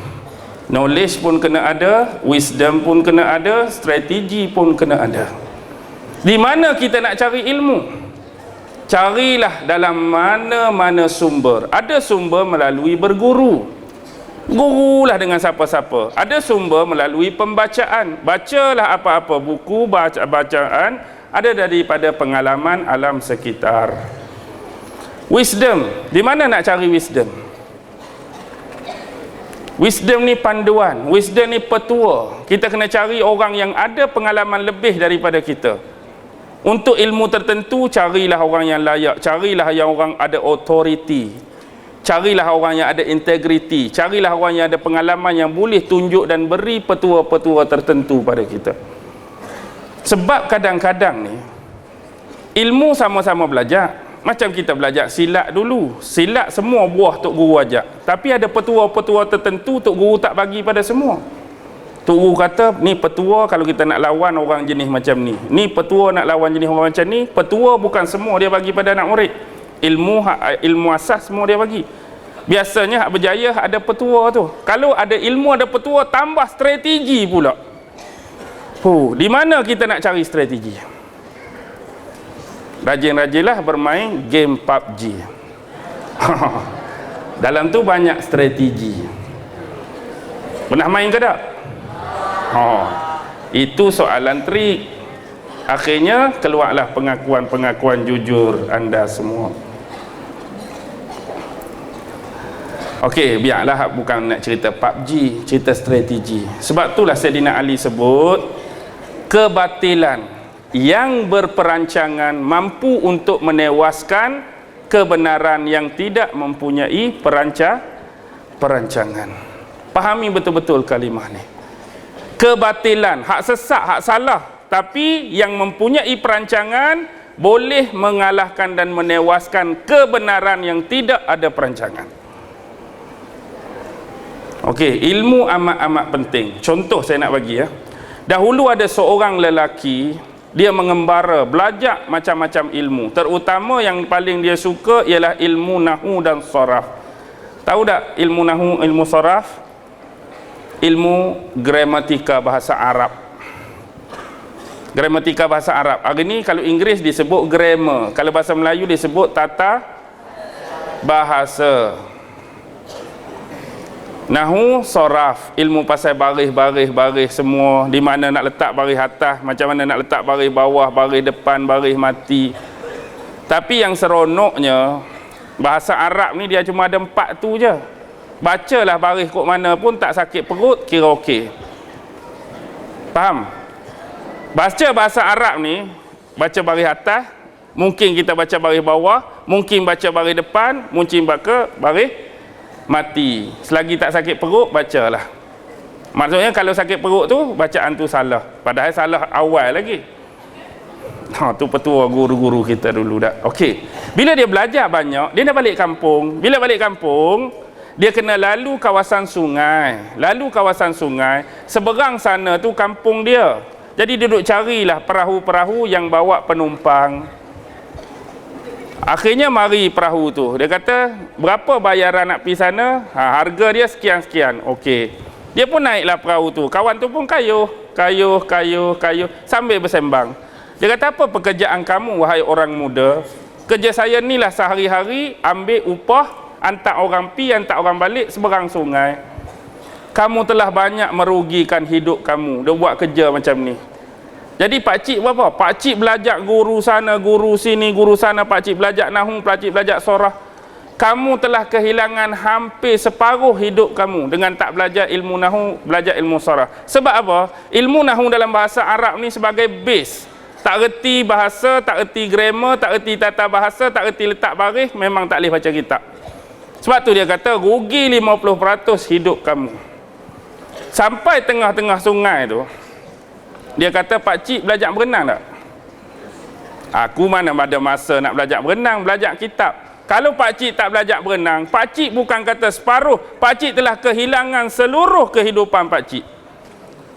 Knowledge pun kena ada, wisdom pun kena ada, strategi pun kena ada. Di mana kita nak cari ilmu? Carilah dalam mana-mana sumber. Ada sumber melalui berguru, gurulah dengan siapa-siapa. Ada sumber melalui pembacaan, bacalah apa-apa buku, bacaan ada daripada pengalaman alam sekitar. Wisdom, di mana nak cari wisdom? Wisdom ni panduan, wisdom ni petua. Kita kena cari orang yang ada pengalaman lebih daripada kita. Untuk ilmu tertentu, carilah orang yang layak, carilah yang orang ada authority, carilah orang yang ada integriti, carilah orang yang ada pengalaman yang boleh tunjuk dan beri petua-petua tertentu pada kita. Sebab kadang-kadang ni ilmu sama-sama belajar. Macam kita belajar silat dulu, silat semua buah Tok Guru ajak, tapi ada petua-petua tertentu Tok Guru tak bagi pada semua. Tok Guru kata, ni petua kalau kita nak lawan orang jenis macam ni, ni petua nak lawan jenis orang macam ni. Petua bukan semua dia bagi pada anak murid. Ilmu asas semua dia bagi. Biasanya hak berjaya ada petua tu. Kalau ada ilmu ada petua, tambah strategi pula. Di mana kita nak cari strategi? Rajin-rajinlah bermain game PUBG. Dalam tu banyak strategi. Pernah main ke tak? Itu soalan trik. Akhirnya keluarlah pengakuan-pengakuan jujur anda semua. Okey, biarlah bukan nak cerita PUBG, cerita strategi. Sebab itulah Saidina Ali sebut kebatilan yang berperancangan mampu untuk menewaskan kebenaran yang tidak mempunyai perancangan. Pahami betul-betul kalimah ni. Kebatilan, hak sesat, hak salah, tapi yang mempunyai perancangan boleh mengalahkan dan menewaskan kebenaran yang tidak ada perancangan. Okey, ilmu amat-amat penting. Contoh saya nak bagi ya. Dahulu ada seorang lelaki, dia mengembara, belajar macam-macam ilmu. Terutama yang paling dia suka ialah ilmu nahu dan saraf. Tahu tak ilmu nahu, ilmu saraf? Ilmu gramatika bahasa Arab. Gramatika bahasa Arab. Hari ni kalau Inggeris disebut grammar, kalau bahasa Melayu disebut tata bahasa. Nahu, saraf, ilmu pasal baris semua, di mana nak letak baris atas, macam mana nak letak baris bawah, baris depan, baris mati. Tapi yang seronoknya bahasa Arab ni dia cuma ada 4 tu je. Bacalah baris kok mana pun tak sakit perut, kira okey. Faham? Baca bahasa Arab ni, baca baris atas, mungkin kita baca baris bawah, mungkin baca baris depan, mungkin baca baris mati. Selagi tak sakit perut, bacalah. Maksudnya kalau sakit perut tu, bacaan tu salah. Padahal salah awal lagi. Tu petua guru-guru kita dulu dah. Okey. Bila dia belajar banyak, dia dah balik kampung. Bila balik kampung, dia kena lalu kawasan sungai. Lalu kawasan sungai, seberang sana tu kampung dia. Jadi dia duduk carilah perahu-perahu yang bawa penumpang. Akhirnya mari perahu tu. Dia kata, berapa bayaran nak pergi sana? Harga dia sekian-sekian. Okey. Dia pun naiklah perahu tu. Kawan tu pun kayuh sambil bersembang. Dia kata, apa pekerjaan kamu wahai orang muda? Kerja saya ni lah sehari-hari ambil upah, hantar orang pi, hantar orang balik seberang sungai. Kamu telah banyak merugikan hidup kamu. Dia buat kerja macam ni. Jadi pakcik berapa? Pakcik belajar guru sana, guru sini, guru sana, pakcik belajar nahu, pakcik belajar sorah. Kamu telah kehilangan hampir separuh hidup kamu dengan tak belajar ilmu nahu, belajar ilmu sorah. Sebab apa? Ilmu nahu dalam bahasa Arab ni sebagai base. Tak erti bahasa, tak erti grammar, tak erti tata bahasa, tak erti letak baris, memang tak boleh baca kitab. Sebab tu dia kata, rugi 50% hidup kamu. Sampai tengah-tengah sungai tu, Dia kata, Pak Cik belajar berenang tak? Aku mana ada masa nak belajar berenang, belajar kitab. Kalau Pak Cik tak belajar berenang, Pak Cik bukan kata separuh, Pak Cik telah kehilangan seluruh kehidupan Pak Cik.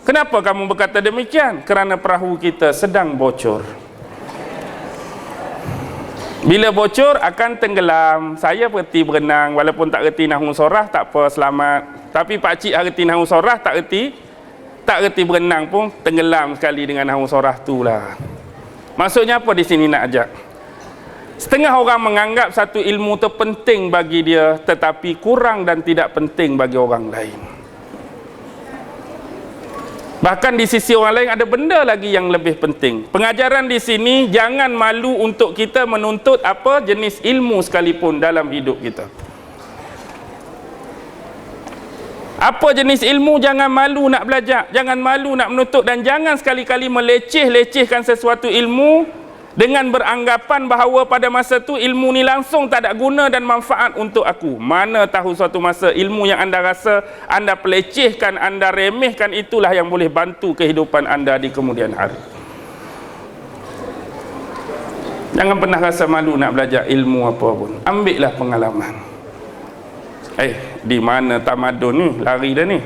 Kenapa kamu berkata demikian? Kerana perahu kita sedang bocor. Bila bocor akan tenggelam. Saya berhenti berenang, walaupun tak reti nahwu sorah, tak apa, selamat. Tapi Pak Cik reti nahwu sorah, tak reti berenang pun tenggelam sekali dengan nahwu sorah tu lah. Maksudnya apa di sini nak ajak? Setengah orang menganggap satu ilmu tu penting bagi dia, tetapi kurang dan tidak penting bagi orang lain. Bahkan di sisi orang lain ada benda lagi yang lebih penting. Pengajaran di sini, jangan malu untuk kita menuntut apa jenis ilmu sekalipun dalam hidup kita. Apa jenis ilmu, jangan malu nak belajar, jangan malu nak menuntut, dan jangan sekali-kali meleceh-lecehkan sesuatu ilmu dengan beranggapan bahawa pada masa tu ilmu ni langsung tak ada guna dan manfaat untuk aku. Mana tahu suatu masa ilmu yang anda rasa anda pelecehkan, anda remehkan, itulah yang boleh bantu kehidupan anda di kemudian hari. Jangan pernah rasa malu nak belajar ilmu apa pun. Ambillah pengalaman. Di mana tamadun ni? Lari dah ni.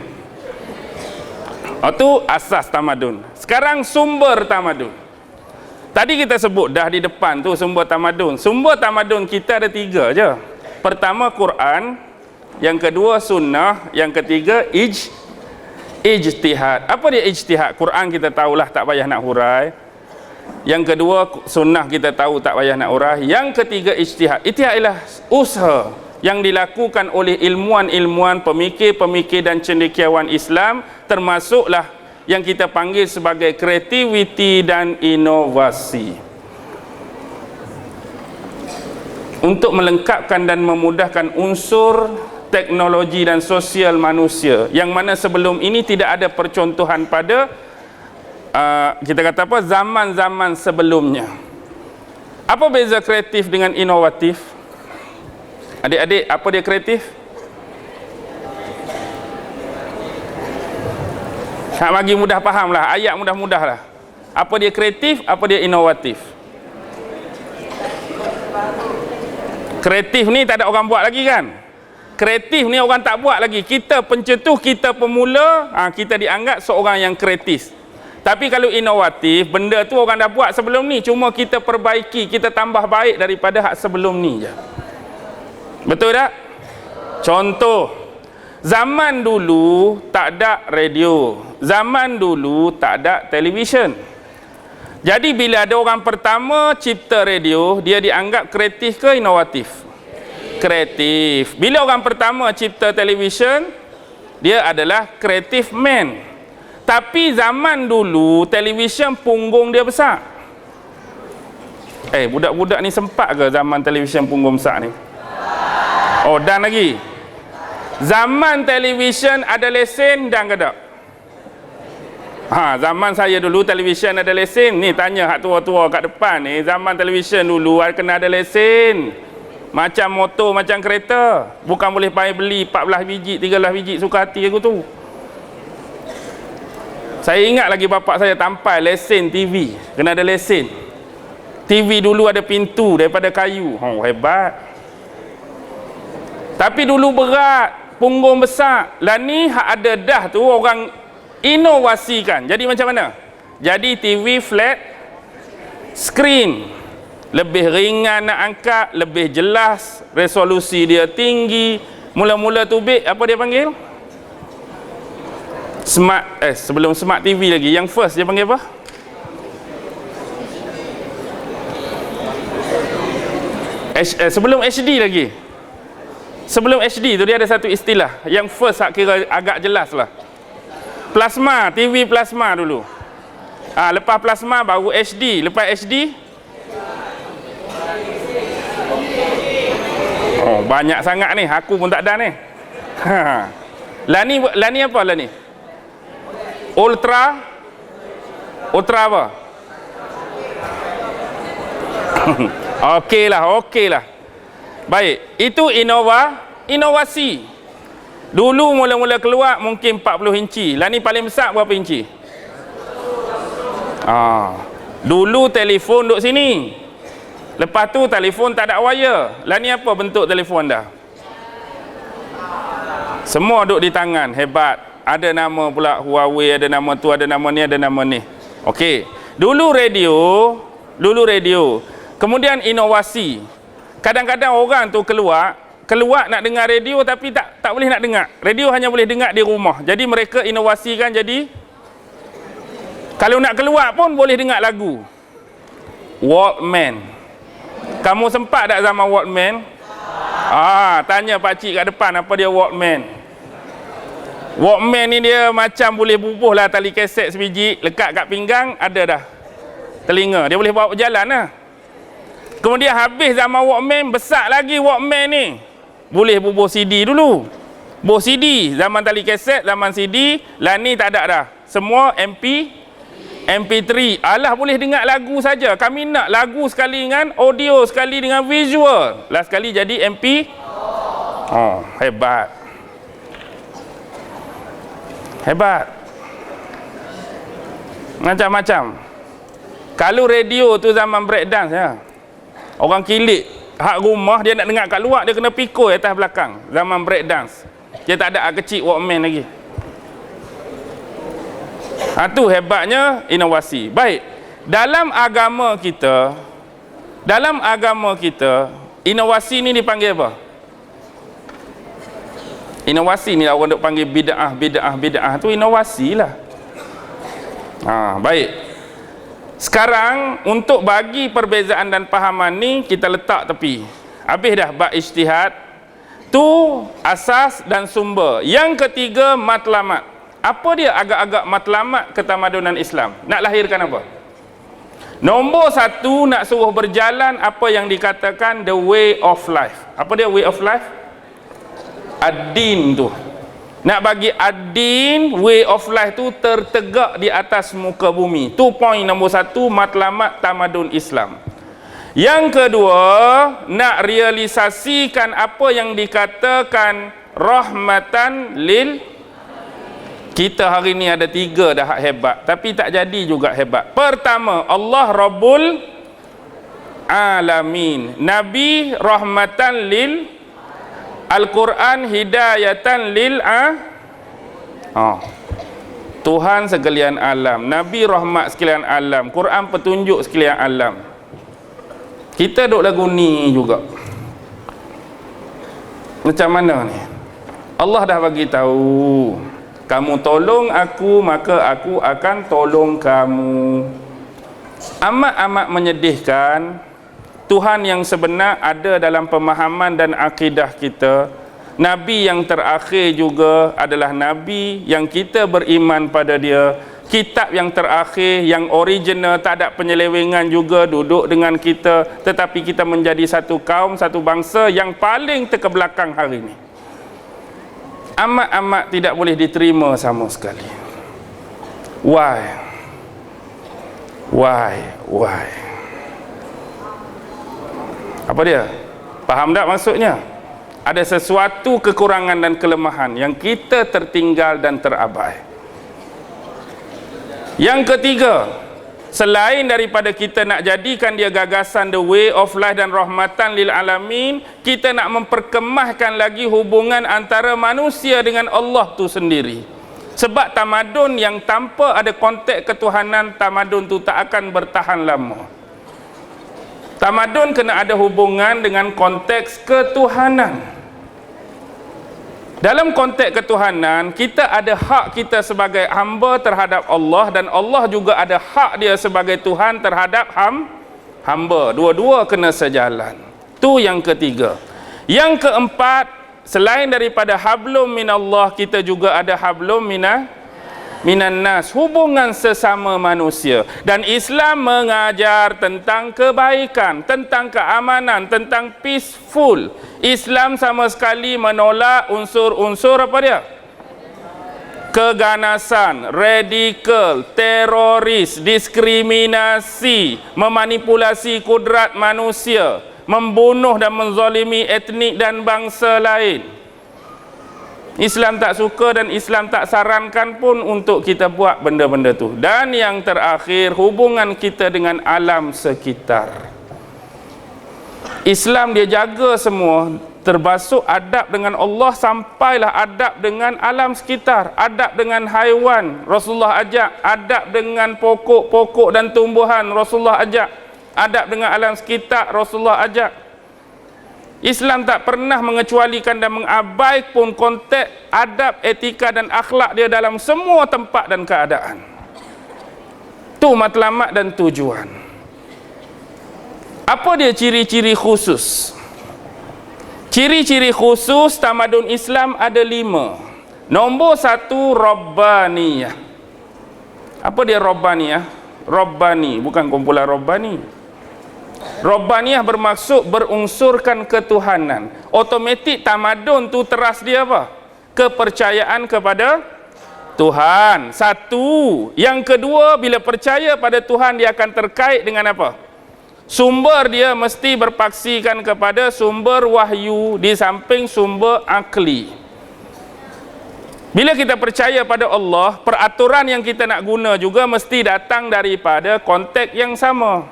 Itu asas tamadun. Sekarang sumber tamadun. Tadi kita sebut dah di depan tu sumber tamadun. Sumber tamadun kita ada 3 je. Pertama Quran, yang kedua sunnah, yang ketiga ijtihad. Apa dia ijtihad? Quran kita tahulah, tak payah nak hurai. Yang kedua sunnah kita tahu, tak payah nak hurai. Yang ketiga ijtihad. Ijtihad ialah usaha yang dilakukan oleh ilmuwan-ilmuwan, pemikir-pemikir dan cendekiawan Islam, termasuklah yang kita panggil sebagai kreativiti dan inovasi, untuk melengkapkan dan memudahkan unsur teknologi dan sosial manusia, yang mana sebelum ini tidak ada percontohan pada kita kata apa, zaman-zaman sebelumnya. Apa beza kreatif dengan inovatif? Adik-adik, apa dia kreatif? Nak bagi mudah faham lah, ayat mudah-mudah lah. Apa dia kreatif, apa dia inovatif? Kreatif ni tak ada orang buat lagi kan? Kreatif ni orang tak buat lagi. Kita pencetus, kita pemula, kita dianggap seorang yang kreatif. Tapi kalau inovatif, benda tu orang dah buat sebelum ni, cuma kita perbaiki, kita tambah baik daripada hak sebelum ni je. Betul tak? Contoh, zaman dulu tak ada radio, zaman dulu tak ada televisyen. Jadi bila ada orang pertama cipta radio, dia dianggap kreatif ke inovatif? Kreatif. Bila orang pertama cipta televisyen, dia adalah kreatif man. Tapi zaman dulu televisyen punggung dia besar. Budak-budak ni sempat ke zaman televisyen punggung besar ni? Oh, dan lagi. Zaman televisyen ada lesen dan ke tak? Zaman saya dulu televisyen ada lesen. Ni tanya hak tua-tua kat depan ni, zaman televisyen dulu kena ada lesen. Macam motor, macam kereta. Bukan boleh payah beli 14 biji, 13 biji, suka hati aku tu. Saya ingat lagi bapak saya tampal lesen TV. Kena ada lesen. TV dulu ada pintu daripada kayu. Hebat. Tapi dulu berat, punggung besar. Lah ni hak ada dah tu orang inovasikan. Jadi macam mana? Jadi TV flat screen, lebih ringan nak angkat, lebih jelas, resolusi dia tinggi. Mula-mula tu apa dia panggil? Smart, sebelum smart TV lagi, yang first dia panggil apa? Sebelum HD lagi. Sebelum HD tu dia ada satu istilah. Yang first kira agak jelas lah. Plasma, TV plasma dulu. Lepas plasma baru HD. Lepas HD, banyak sangat ni. Aku pun tak ada ni. Lah ni apa lah ni? Ultra apa? Okey lah. Baik, itu inovasi. Dulu mula-mula keluar mungkin 40 inci. Lah ni paling besar berapa inci? Dulu telefon duduk sini, lepas tu telefon tak ada wire. Lah ni apa bentuk telefon dah? Semua duduk di tangan. Hebat. Ada nama pula Huawei, ada nama tu, ada nama ni, ada nama ni. Okey. Dulu radio. Kemudian inovasi. Kadang-kadang orang tu keluar nak dengar radio tapi tak boleh nak dengar. Radio hanya boleh dengar di rumah. Jadi mereka inovasikan jadi kalau nak keluar pun boleh dengar lagu. Walkman. Kamu sempat tak zaman Walkman? Tanya pakcik kat depan apa dia Walkman. Walkman ni dia macam boleh bubuh lah tali keset sebiji, lekat kat pinggang, ada dah telinga. Dia boleh bawa berjalan lah. Kemudian habis zaman Walkman, besar lagi Walkman ni. Boleh bubuh CD dulu. Bubuh CD, zaman tali keset, zaman CD, lah ni tak ada dah. Semua MP3. Alah boleh dengar lagu saja. Kami nak lagu sekali dengan audio, sekali dengan visual. Lah sekali jadi MP. Hebat. Macam-macam. Kalau radio tu zaman breakdance ya. Orang kilik hak rumah dia nak dengar kat luar, dia kena pikul atas belakang. Zaman breakdance. Dia tak ada kecil Walkman lagi. Tu hebatnya inovasi. Baik. Dalam agama kita, inovasi ni dipanggil apa? Inovasi ni orang duk panggil bid'ah tu inovasi lah. Baik. Sekarang untuk bagi perbezaan dan pahaman ni kita letak tepi. Habis dah bab ijtihad. Tu asas dan sumber. Yang ketiga matlamat. Apa dia agak-agak matlamat ketamadunan Islam? Nak lahirkan apa? Nombor satu, nak suruh berjalan apa yang dikatakan the way of life. Apa dia way of life? Ad-din tu. Nak bagi ad-din, way of life tu tertegak di atas muka bumi. Tu poin nombor satu, matlamat tamadun Islam. Yang kedua, nak realisasikan apa yang dikatakan rahmatan lil. Kita hari ni ada 3 dah hebat, tapi tak jadi juga hebat. Pertama, Allah Rabbul Alamin. Nabi rahmatan lil. Al-Quran hidayatan lil Tuhan sekalian alam. Nabi rahmat sekalian alam. Quran petunjuk sekalian alam. Kita duk lagu ni juga. Macam mana ni? Allah dah bagi tahu. Kamu tolong aku, maka aku akan tolong kamu. Amat-amat menyedihkan, Tuhan yang sebenar ada dalam pemahaman dan akidah kita. Nabi yang terakhir juga adalah Nabi yang kita beriman pada dia. Kitab yang terakhir, yang original, tak ada penyelewengan juga duduk dengan kita. Tetapi kita menjadi satu kaum, satu bangsa yang paling terkebelakang hari ini. Amat-amat tidak boleh diterima sama sekali. Why? Apa dia? Faham tak maksudnya? Ada sesuatu kekurangan dan kelemahan yang kita tertinggal dan terabai. Yang ketiga, selain daripada kita nak jadikan dia gagasan the way of life dan rahmatan lil alamin, kita nak memperkemahkan lagi hubungan antara manusia dengan Allah tu sendiri. Sebab tamadun yang tanpa ada konteks ketuhanan, tamadun tu tak akan bertahan lama. Tamadun kena ada hubungan dengan konteks ketuhanan. Dalam konteks ketuhanan, kita ada hak kita sebagai hamba terhadap Allah, dan Allah juga ada hak dia sebagai Tuhan terhadap hamba. Dua-dua kena sejalan. Tu yang ketiga. Yang keempat, selain daripada hablum minallah, kita juga ada hablum minan nas, hubungan sesama manusia. Dan Islam mengajar tentang kebaikan, tentang keamanan, tentang peaceful. Islam sama sekali menolak unsur-unsur apa dia? Keganasan, radikal, teroris, diskriminasi, memanipulasi kudrat manusia, membunuh dan menzalimi etnik dan bangsa lain. Islam tak suka dan Islam tak sarankan pun untuk kita buat benda-benda tu. Dan yang terakhir, hubungan kita dengan alam sekitar. Islam dia jaga semua, termasuk adab dengan Allah sampailah adab dengan alam sekitar, adab dengan haiwan Rasulullah ajak, adab dengan pokok-pokok dan tumbuhan Rasulullah ajak, adab dengan alam sekitar Rasulullah ajak. Islam tak pernah mengecualikan dan mengabaikan pun konteks adab, etika dan akhlak dia dalam semua tempat dan keadaan. Tu matlamat dan tujuan. Apa dia ciri-ciri khusus? Ciri-ciri khusus tamadun Islam ada 5. Nombor 1, Rabbaniyah. Apa dia Rabbaniyah? Rabbani, bukan kumpulan Rabbani. Rabbaniyah bermaksud berunsurkan ketuhanan. Otomatik tamadun tu teras dia apa? Kepercayaan kepada Tuhan. Satu. Yang kedua, bila percaya pada Tuhan, dia akan terkait dengan apa? Sumber dia mesti berpaksikan kepada sumber wahyu di samping sumber akli. Bila kita percaya pada Allah, peraturan yang kita nak guna juga mesti datang daripada konteks yang sama.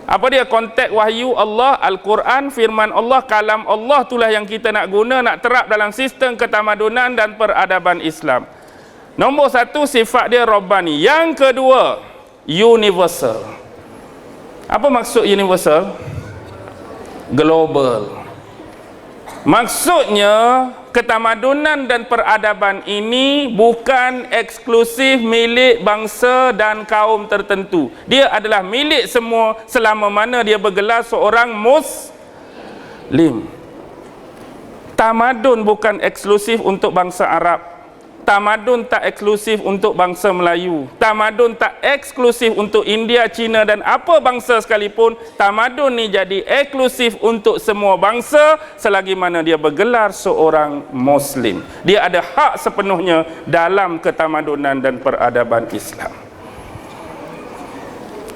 Apa dia konteks wahyu Allah, Al-Quran, firman Allah, kalam Allah, itulah yang kita nak guna, nak terap dalam sistem ketamadunan dan peradaban Islam. Nombor 1, sifat dia Rabbani. Yang kedua, universal. Apa maksud universal? Global. Maksudnya, ketamadunan dan peradaban ini bukan eksklusif milik bangsa dan kaum tertentu. Dia adalah milik semua selama mana dia bergelar seorang Muslim. Tamadun bukan eksklusif untuk bangsa Arab. Tamadun tak eksklusif untuk bangsa Melayu. Tamadun tak eksklusif untuk India, Cina dan apa bangsa sekalipun. Tamadun ni jadi eksklusif untuk semua bangsa selagi mana dia bergelar seorang Muslim. Dia ada hak sepenuhnya dalam ketamadunan dan peradaban Islam.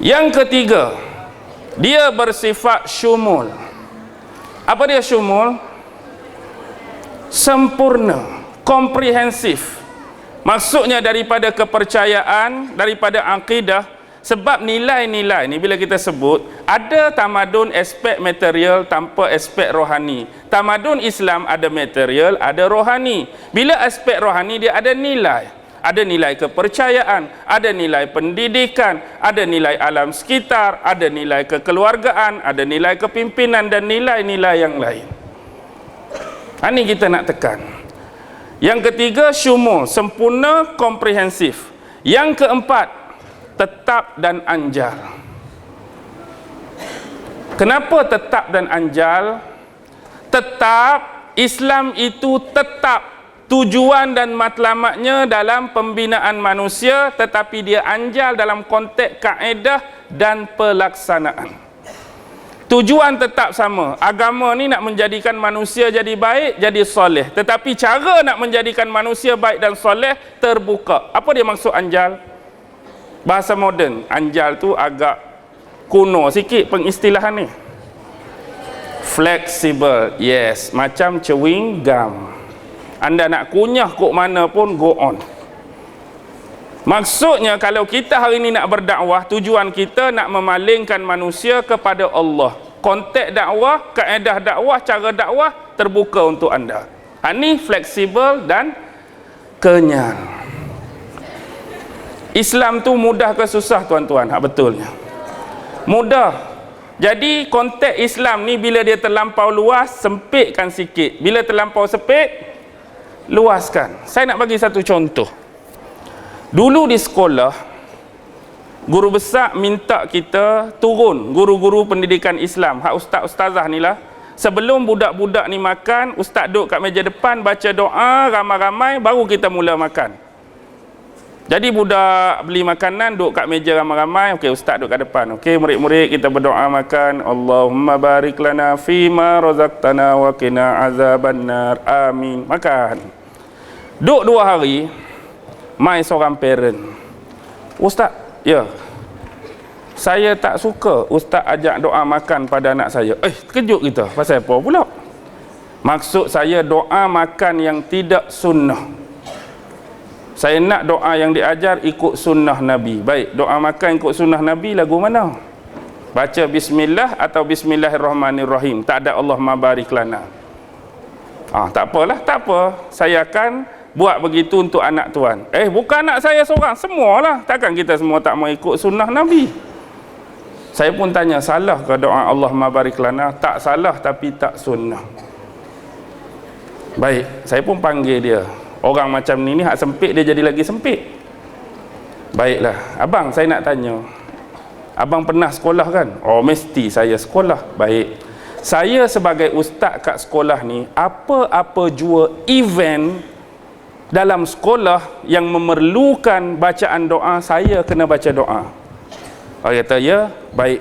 Yang ketiga, dia bersifat syumul. Apa dia syumul? Sempurna, komprehensif. Maksudnya daripada kepercayaan, daripada akidah, sebab nilai-nilai ni bila kita sebut, ada tamadun aspek material tanpa aspek rohani. Tamadun Islam ada material, ada rohani. Bila aspek rohani dia ada nilai. Ada nilai kepercayaan, ada nilai pendidikan, ada nilai alam sekitar, ada nilai kekeluargaan, ada nilai kepimpinan dan nilai-nilai yang lain. Ini kita nak tekan. Yang ketiga, syumul, sempurna, komprehensif. Yang keempat, tetap dan anjal. Kenapa tetap dan anjal? Tetap, Islam itu tetap tujuan dan matlamatnya dalam pembinaan manusia, tetapi dia anjal dalam konteks kaedah dan pelaksanaan. Tujuan tetap sama. Agama ni nak menjadikan manusia jadi baik, jadi soleh. Tetapi cara nak menjadikan manusia baik dan soleh terbuka. Apa dia maksud anjal? Bahasa moden. Anjal tu agak kuno sikit pengistilahan ni. Flexible. Yes. Macam chewing gum. Anda nak kunyah kok mana pun go on. Maksudnya kalau kita hari ini nak berdakwah, tujuan kita nak memalingkan manusia kepada Allah. Konteks dakwah, kaedah dakwah, cara dakwah terbuka untuk anda. Ini fleksibel dan kenyal. Islam tu mudah ke susah tuan-tuan? Betulnya. Mudah. Jadi konteks Islam ni bila dia terlampau luas, sempitkan sikit. Bila terlampau sempit, luaskan. Saya nak bagi satu contoh. Dulu di sekolah, guru besar minta kita turun, guru-guru pendidikan Islam, hak ustaz-ustazah ni lah. Sebelum budak-budak ni makan, ustaz duduk kat meja depan, baca doa ramai-ramai, baru kita mula makan. Jadi budak beli makanan, duduk kat meja ramai-ramai, okey ustaz duduk kat depan. Okey murid-murid kita berdoa makan. Allahumma barik lana fima razaqtana wa qina azabannar. Amin. Makan. Duduk 2 hari, mai seorang parent. Ustaz, ya. Saya tak suka ustaz ajak doa makan pada anak saya. Terkejut kita. Pasal apa pula? Maksud saya doa makan yang tidak sunnah. Saya nak doa yang diajar ikut sunnah Nabi. Baik, doa makan ikut sunnah Nabi lagu mana? Baca bismillah atau bismillahirrahmanirrahim. Tak ada Allahumma barik lana. Tak apalah, tak apa. Saya akan buat begitu untuk anak tuan. Bukan anak saya seorang, semualah. Takkan kita semua tak mau ikut sunnah Nabi? Saya pun tanya, salah ke doa Allahumma barik lana? Tak salah, tapi tak sunnah. Baik, saya pun panggil dia. Orang macam ni hak sempit dia jadi lagi sempit. Baiklah, abang saya nak tanya. Abang pernah sekolah kan? Oh, mesti saya sekolah. Baik. Saya sebagai ustaz kat sekolah ni, apa-apa jua event dalam sekolah yang memerlukan bacaan doa, saya kena baca doa. Orang kata, ya, baik.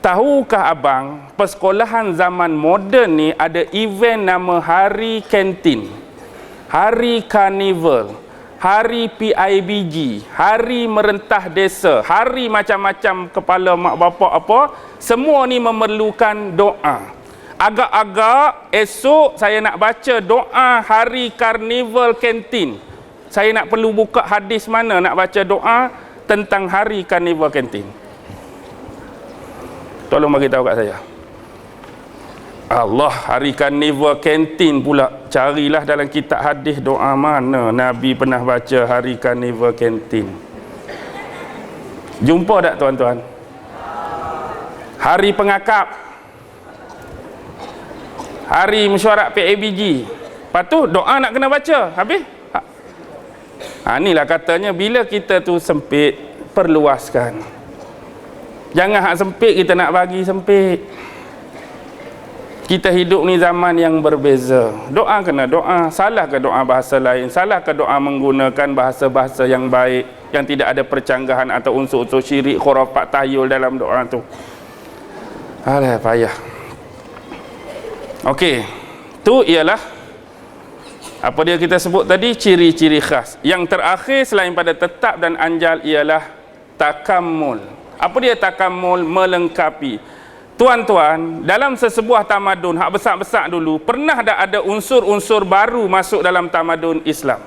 Tahukah abang, persekolahan zaman moden ni ada event nama Hari Kantin, Hari Karnival, Hari PIBG, Hari Merentah Desa, hari macam-macam kepala mak bapak apa, semua ni memerlukan doa. Agak-agak esok saya nak baca doa Hari Karnival Kantin. Saya nak perlu buka hadis mana nak baca doa tentang Hari Karnival Kantin. Tolong bagi tahu kat saya. Allah, Hari Karnival Kantin pula. Carilah dalam kitab hadis doa mana Nabi pernah baca Hari Karnival Kantin. Jumpa tak tuan-tuan? Hari Pengakap, Hari Mesyuarat PABG. Lepas tu doa nak kena baca. Habis? Inilah katanya bila kita tu sempit, perluaskan. Jangan hak sempit kita nak bagi sempit. Kita hidup ni zaman yang berbeza. Doa kena doa. Salah ke doa bahasa lain? Salah ke doa menggunakan bahasa-bahasa yang baik, yang tidak ada percanggahan atau unsur-unsur syirik, khurafat, tahyul dalam doa tu? Alah, payah. Okey. Tu ialah apa dia kita sebut tadi, ciri-ciri khas. Yang terakhir selain pada tetap dan anjal ialah takammul. Apa dia takammul? Melengkapi. Tuan-tuan, dalam sesebuah tamadun hak besar-besar dulu, pernah dah ada unsur-unsur baru masuk dalam tamadun Islam.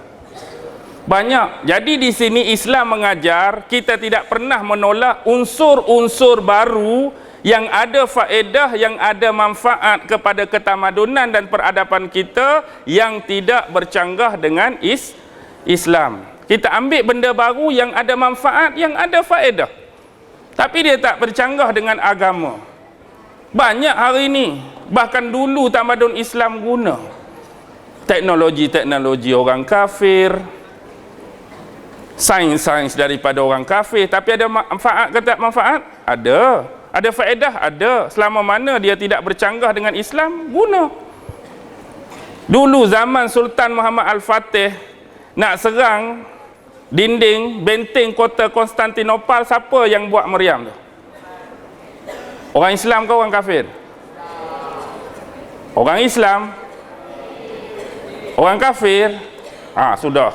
Banyak. Jadi di sini Islam mengajar kita tidak pernah menolak unsur-unsur baru yang ada faedah, yang ada manfaat kepada ketamadunan dan peradaban kita, yang tidak bercanggah dengan Islam. Kita ambil benda baru yang ada manfaat, yang ada faedah, tapi dia tak bercanggah dengan agama. Banyak hari ini, bahkan dulu tamadun Islam guna teknologi-teknologi orang kafir, sains-sains daripada orang kafir, tapi ada manfaat ke tak manfaat? Ada. Ada faedah? Ada. Selama mana dia tidak bercanggah dengan Islam, guna. Dulu zaman Sultan Muhammad Al-Fatih nak serang dinding benteng kota Konstantinopel, siapa yang buat meriam tu? Orang Islam ke orang kafir? Orang Islam. Orang kafir? Sudah.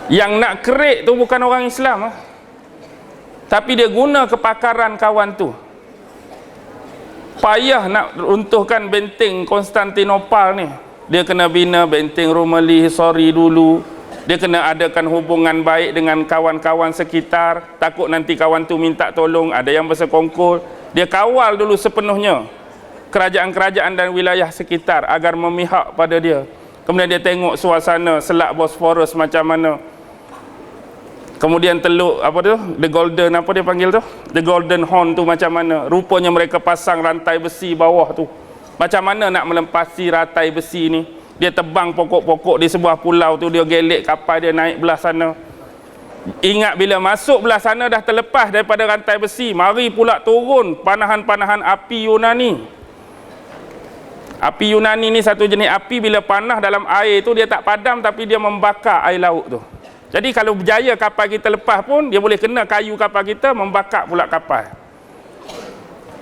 Yang nak kerik tu bukan orang Islam, tapi dia guna kepakaran kawan tu. Payah nak runtuhkan benteng Konstantinopel ni. Dia kena bina benteng Rumeli Hisori dulu. Dia kena adakan hubungan baik dengan kawan-kawan sekitar. Takut nanti kawan tu minta tolong, ada yang bersekongkol. Dia kawal dulu sepenuhnya kerajaan-kerajaan dan wilayah sekitar agar memihak pada dia. Kemudian dia tengok suasana Selat Bosphorus macam mana. Kemudian teluk apa tu, the golden apa dia panggil tu, the golden horn tu macam mana. Rupanya mereka pasang rantai besi bawah tu. Macam mana nak melempasi rantai besi ni? Dia tebang pokok-pokok di sebuah pulau tu, dia gelek kapal dia naik belah sana. Ingat bila masuk belah sana dah terlepas daripada rantai besi, mari pula turun panahan-panahan api Yunani. Api Yunani ni satu jenis api, bila panah dalam air tu dia tak padam, tapi dia membakar air laut tu. Jadi kalau berjaya kapal kita lepas pun, dia boleh kena kayu kapal kita, membakar pula kapal.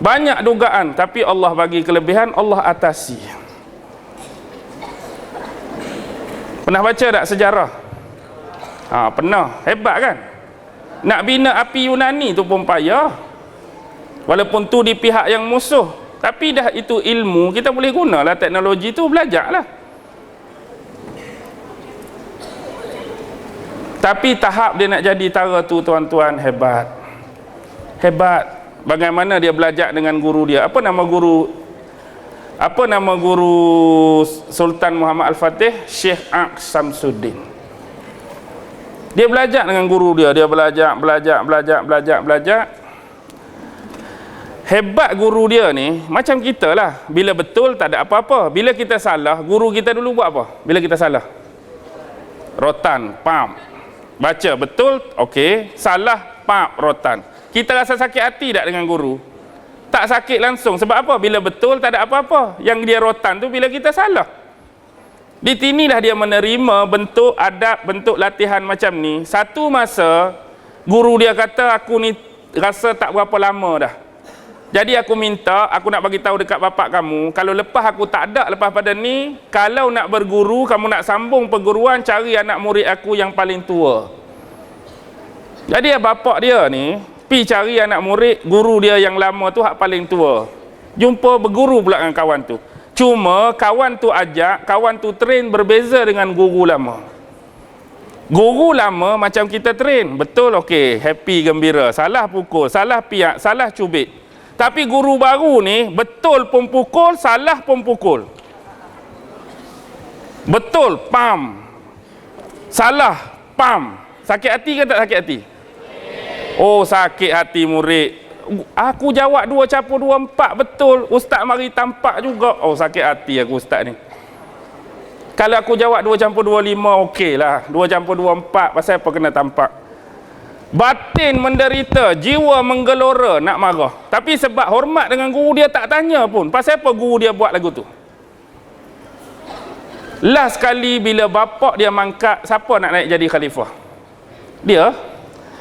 Banyak dugaan, tapi Allah bagi kelebihan, Allah atasi. Pernah baca tak sejarah? Pernah. Hebat kan? Nak bina api Yunani tu pun payah. Walaupun tu di pihak yang musuh. Tapi dah itu ilmu, kita boleh gunalah teknologi tu, belajarlah. Tapi tahap dia nak jadi tara tu, tuan-tuan, hebat. Hebat. Bagaimana dia belajar dengan guru dia? Apa nama guru Sultan Muhammad Al-Fatih? Syekh Aqs Samsuddin. Dia belajar dengan guru dia. Dia belajar. Hebat guru dia ni, macam kita lah. Bila betul, tak ada apa-apa. Bila kita salah, guru kita dulu buat apa? Bila kita salah? Rotan, pam. Baca betul, okey. Salah, pam, rotan. Kita rasa sakit hati tak dengan guru? Tak sakit langsung. Sebab apa? Bila betul, tak ada apa-apa. Yang dia rotan tu bila kita salah. Di sinilah dia menerima bentuk adab, bentuk latihan macam ni. Satu masa, guru dia kata, aku ni rasa tak berapa lama dah. Jadi aku minta, aku nak bagi tahu dekat bapak kamu, kalau lepas aku tak ada lepas pada ni, kalau nak berguru, kamu nak sambung perguruan, cari anak murid aku yang paling tua. Jadi bapak dia ni, pi cari anak murid, guru dia yang lama tu hak paling tua. Jumpa berguru pula dengan kawan tu. Cuma kawan tu ajak, kawan tu train berbeza dengan guru lama. Guru lama macam kita train, betul, okey, happy, gembira, salah pukul, salah piak, salah cubit. Tapi guru baru ni, betul pun pukul, salah pun pukul. Betul, pam. Salah, pam. Sakit hati ke tak sakit hati? Oh, sakit hati murid. Aku jawab 2+2=4, betul. Ustaz mari tampak juga. Oh, sakit hati aku ustaz ni. Kalau aku jawab 2+2=5, okey lah. 2+2=4, pasal apa kena tampak? Batin menderita, jiwa menggelora nak marah. Tapi sebab hormat dengan guru dia tak tanya pun. Pasal apa guru dia buat lagu tu? Last kali bila bapak dia mangkat, siapa nak naik jadi khalifah? Dia.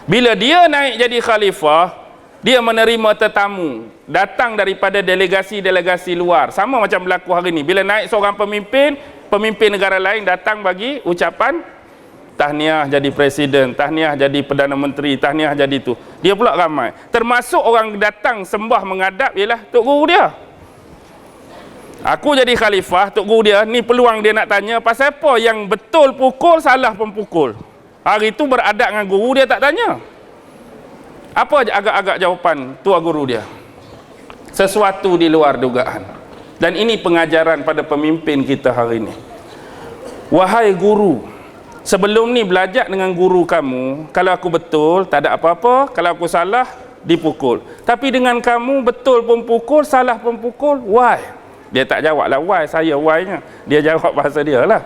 Bila dia naik jadi khalifah, dia menerima tetamu. Datang daripada delegasi-delegasi luar. Sama macam berlaku hari ni. Bila naik seorang pemimpin, pemimpin negara lain datang bagi ucapan tahniah jadi presiden, tahniah jadi perdana menteri, tahniah jadi tu. Dia pula ramai. Termasuk orang datang sembah menghadap ialah tok guru dia. Aku jadi khalifah, tok guru dia, ni peluang dia nak tanya pasal apa yang betul pukul, salah pun pukul. Hari tu beradab dengan guru dia tak tanya. Apa agak-agak jawapan tua guru dia? Sesuatu di luar dugaan. Dan ini pengajaran pada pemimpin kita hari ini. Wahai guru, sebelum ni belajar dengan guru kamu, kalau aku betul, tak ada apa-apa. Kalau aku salah, dipukul. Tapi dengan kamu, betul pun pukul, salah pun pukul. Why? Dia tak jawab lah why, saya why-nya. Dia jawab bahasa dia lah.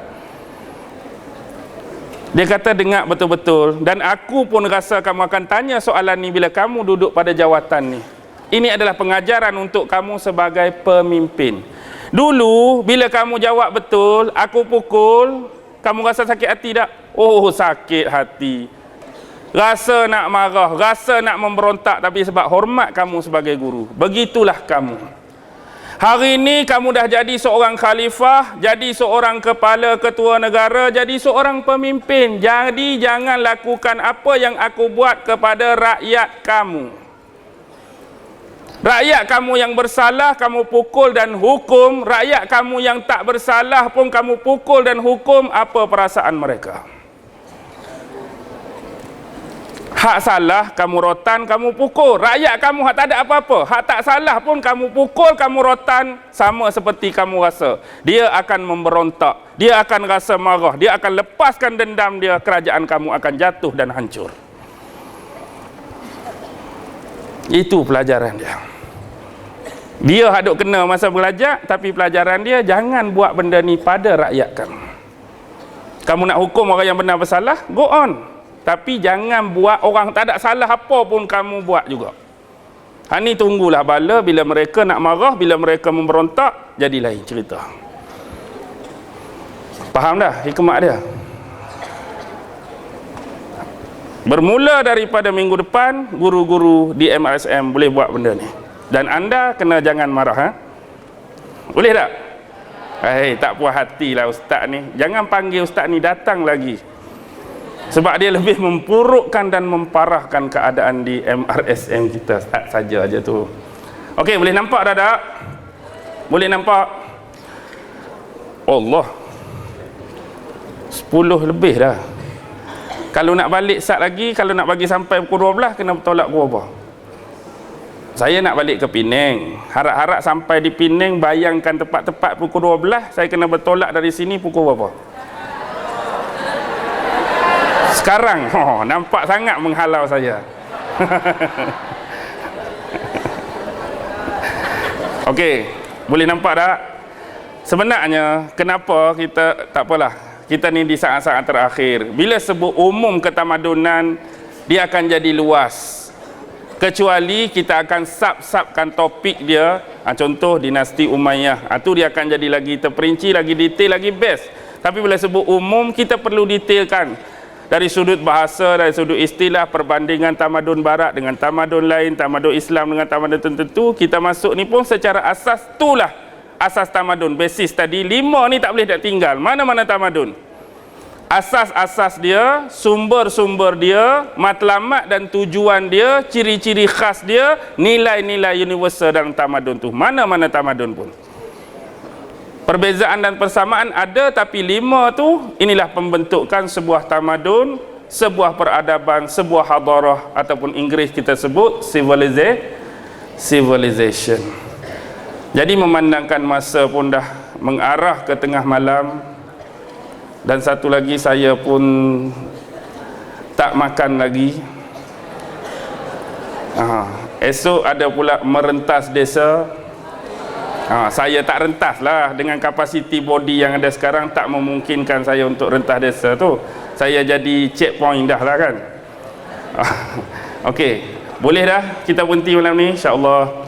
Dia kata dengar betul-betul. Dan aku pun rasa kamu akan tanya soalan ni bila kamu duduk pada jawatan ni. Ini adalah pengajaran untuk kamu sebagai pemimpin. Dulu, bila kamu jawab betul, aku pukul, kamu rasa sakit hati tak? Oh, sakit hati. Rasa nak marah, rasa nak memberontak, tapi sebab hormat kamu sebagai guru. Begitulah kamu. Hari ini kamu dah jadi seorang khalifah, jadi seorang kepala ketua negara, jadi seorang pemimpin. Jadi jangan lakukan apa yang aku buat kepada rakyat kamu. Rakyat kamu yang bersalah, kamu pukul dan hukum. Rakyat kamu yang tak bersalah pun kamu pukul dan hukum. Apa perasaan mereka? Hak salah, kamu rotan, kamu pukul. Rakyat kamu hak tak ada apa-apa. Hak tak salah pun kamu pukul, kamu rotan. Sama seperti kamu rasa. Dia akan memberontak. Dia akan rasa marah. Dia akan lepaskan dendam dia. Kerajaan kamu akan jatuh dan hancur. Itu pelajaran dia. Dia hadut kena masa belajar, tapi pelajaran dia jangan buat benda ni pada rakyat kamu. Kamu nak hukum orang yang benar bersalah, go on. Tapi jangan buat orang tak ada salah apa pun kamu buat juga. Ni tunggulah bala bila mereka nak marah, bila mereka memberontak, jadi lain cerita. Faham dah hikmat dia? Bermula daripada minggu depan, guru-guru di MRSM boleh buat benda ni. Dan anda kena jangan marah. Boleh tak? Tak puas hatilah ustaz ni. Jangan panggil ustaz ni datang lagi. Sebab dia lebih mempurukkan dan memparahkan keadaan di MRSM kita. Tak saja aja tu. Okey, boleh nampak dah tak? Boleh nampak? Allah, 10 lebih dah. Kalau nak balik sat lagi, kalau nak bagi sampai pukul 12, kena bertolak pukul berapa? Saya nak balik ke Penang, harap-harap sampai di Penang, bayangkan tepat-tepat pukul 12, saya kena bertolak dari sini pukul berapa? Sekarang, nampak sangat menghalau saya. Okey, boleh nampak tak? Sebenarnya, kenapa kita, tak apalah, kita ni di saat-saat terakhir, bila sebut umum ketamadunan, dia akan jadi luas. Kecuali kita akan sub-subkan topik dia, contoh dinasti Umayyah, itu dia akan jadi lagi terperinci, lagi detail, lagi best. Tapi bila sebut umum, kita perlu detailkan dari sudut bahasa, dari sudut istilah, perbandingan tamadun barat dengan tamadun lain, tamadun Islam dengan tamadun tertentu. Kita masuk ni pun secara asas, itulah asas tamadun, basis tadi 5 ni tak boleh tak tinggal. Mana-mana tamadun, asas-asas dia, sumber-sumber dia, matlamat dan tujuan dia, ciri-ciri khas dia, nilai-nilai universal dalam tamadun tu, mana-mana tamadun pun. Perbezaan dan persamaan ada, tapi 5 tu, inilah pembentukan sebuah tamadun, sebuah peradaban, sebuah hadarah, ataupun Inggeris kita sebut civilization. Jadi memandangkan masa pun dah mengarah ke tengah malam, dan satu lagi saya pun tak makan lagi. Esok ada pula merentas desa. Saya tak rentas lah, dengan kapasiti body yang ada sekarang tak memungkinkan saya untuk rentas desa tu. Saya jadi checkpoint dah lah kan. Okey, boleh dah kita berhenti malam ni insya-Allah.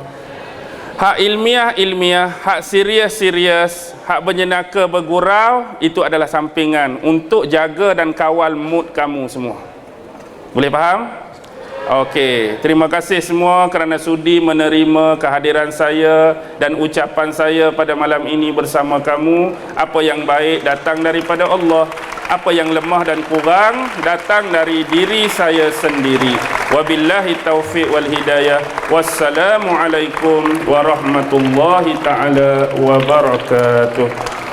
Hak ilmiah, hak serius, hak berjenaka bergurau, itu adalah sampingan untuk jaga dan kawal mood kamu semua. Boleh faham? Okey, terima kasih semua kerana sudi menerima kehadiran saya dan ucapan saya pada malam ini bersama kamu. Apa yang baik datang daripada Allah, apa yang lemah dan kurang datang dari diri saya sendiri. Wabillahi taufiq wal hidayah. Wassalamualaikum warahmatullahi taala wabarakatuh.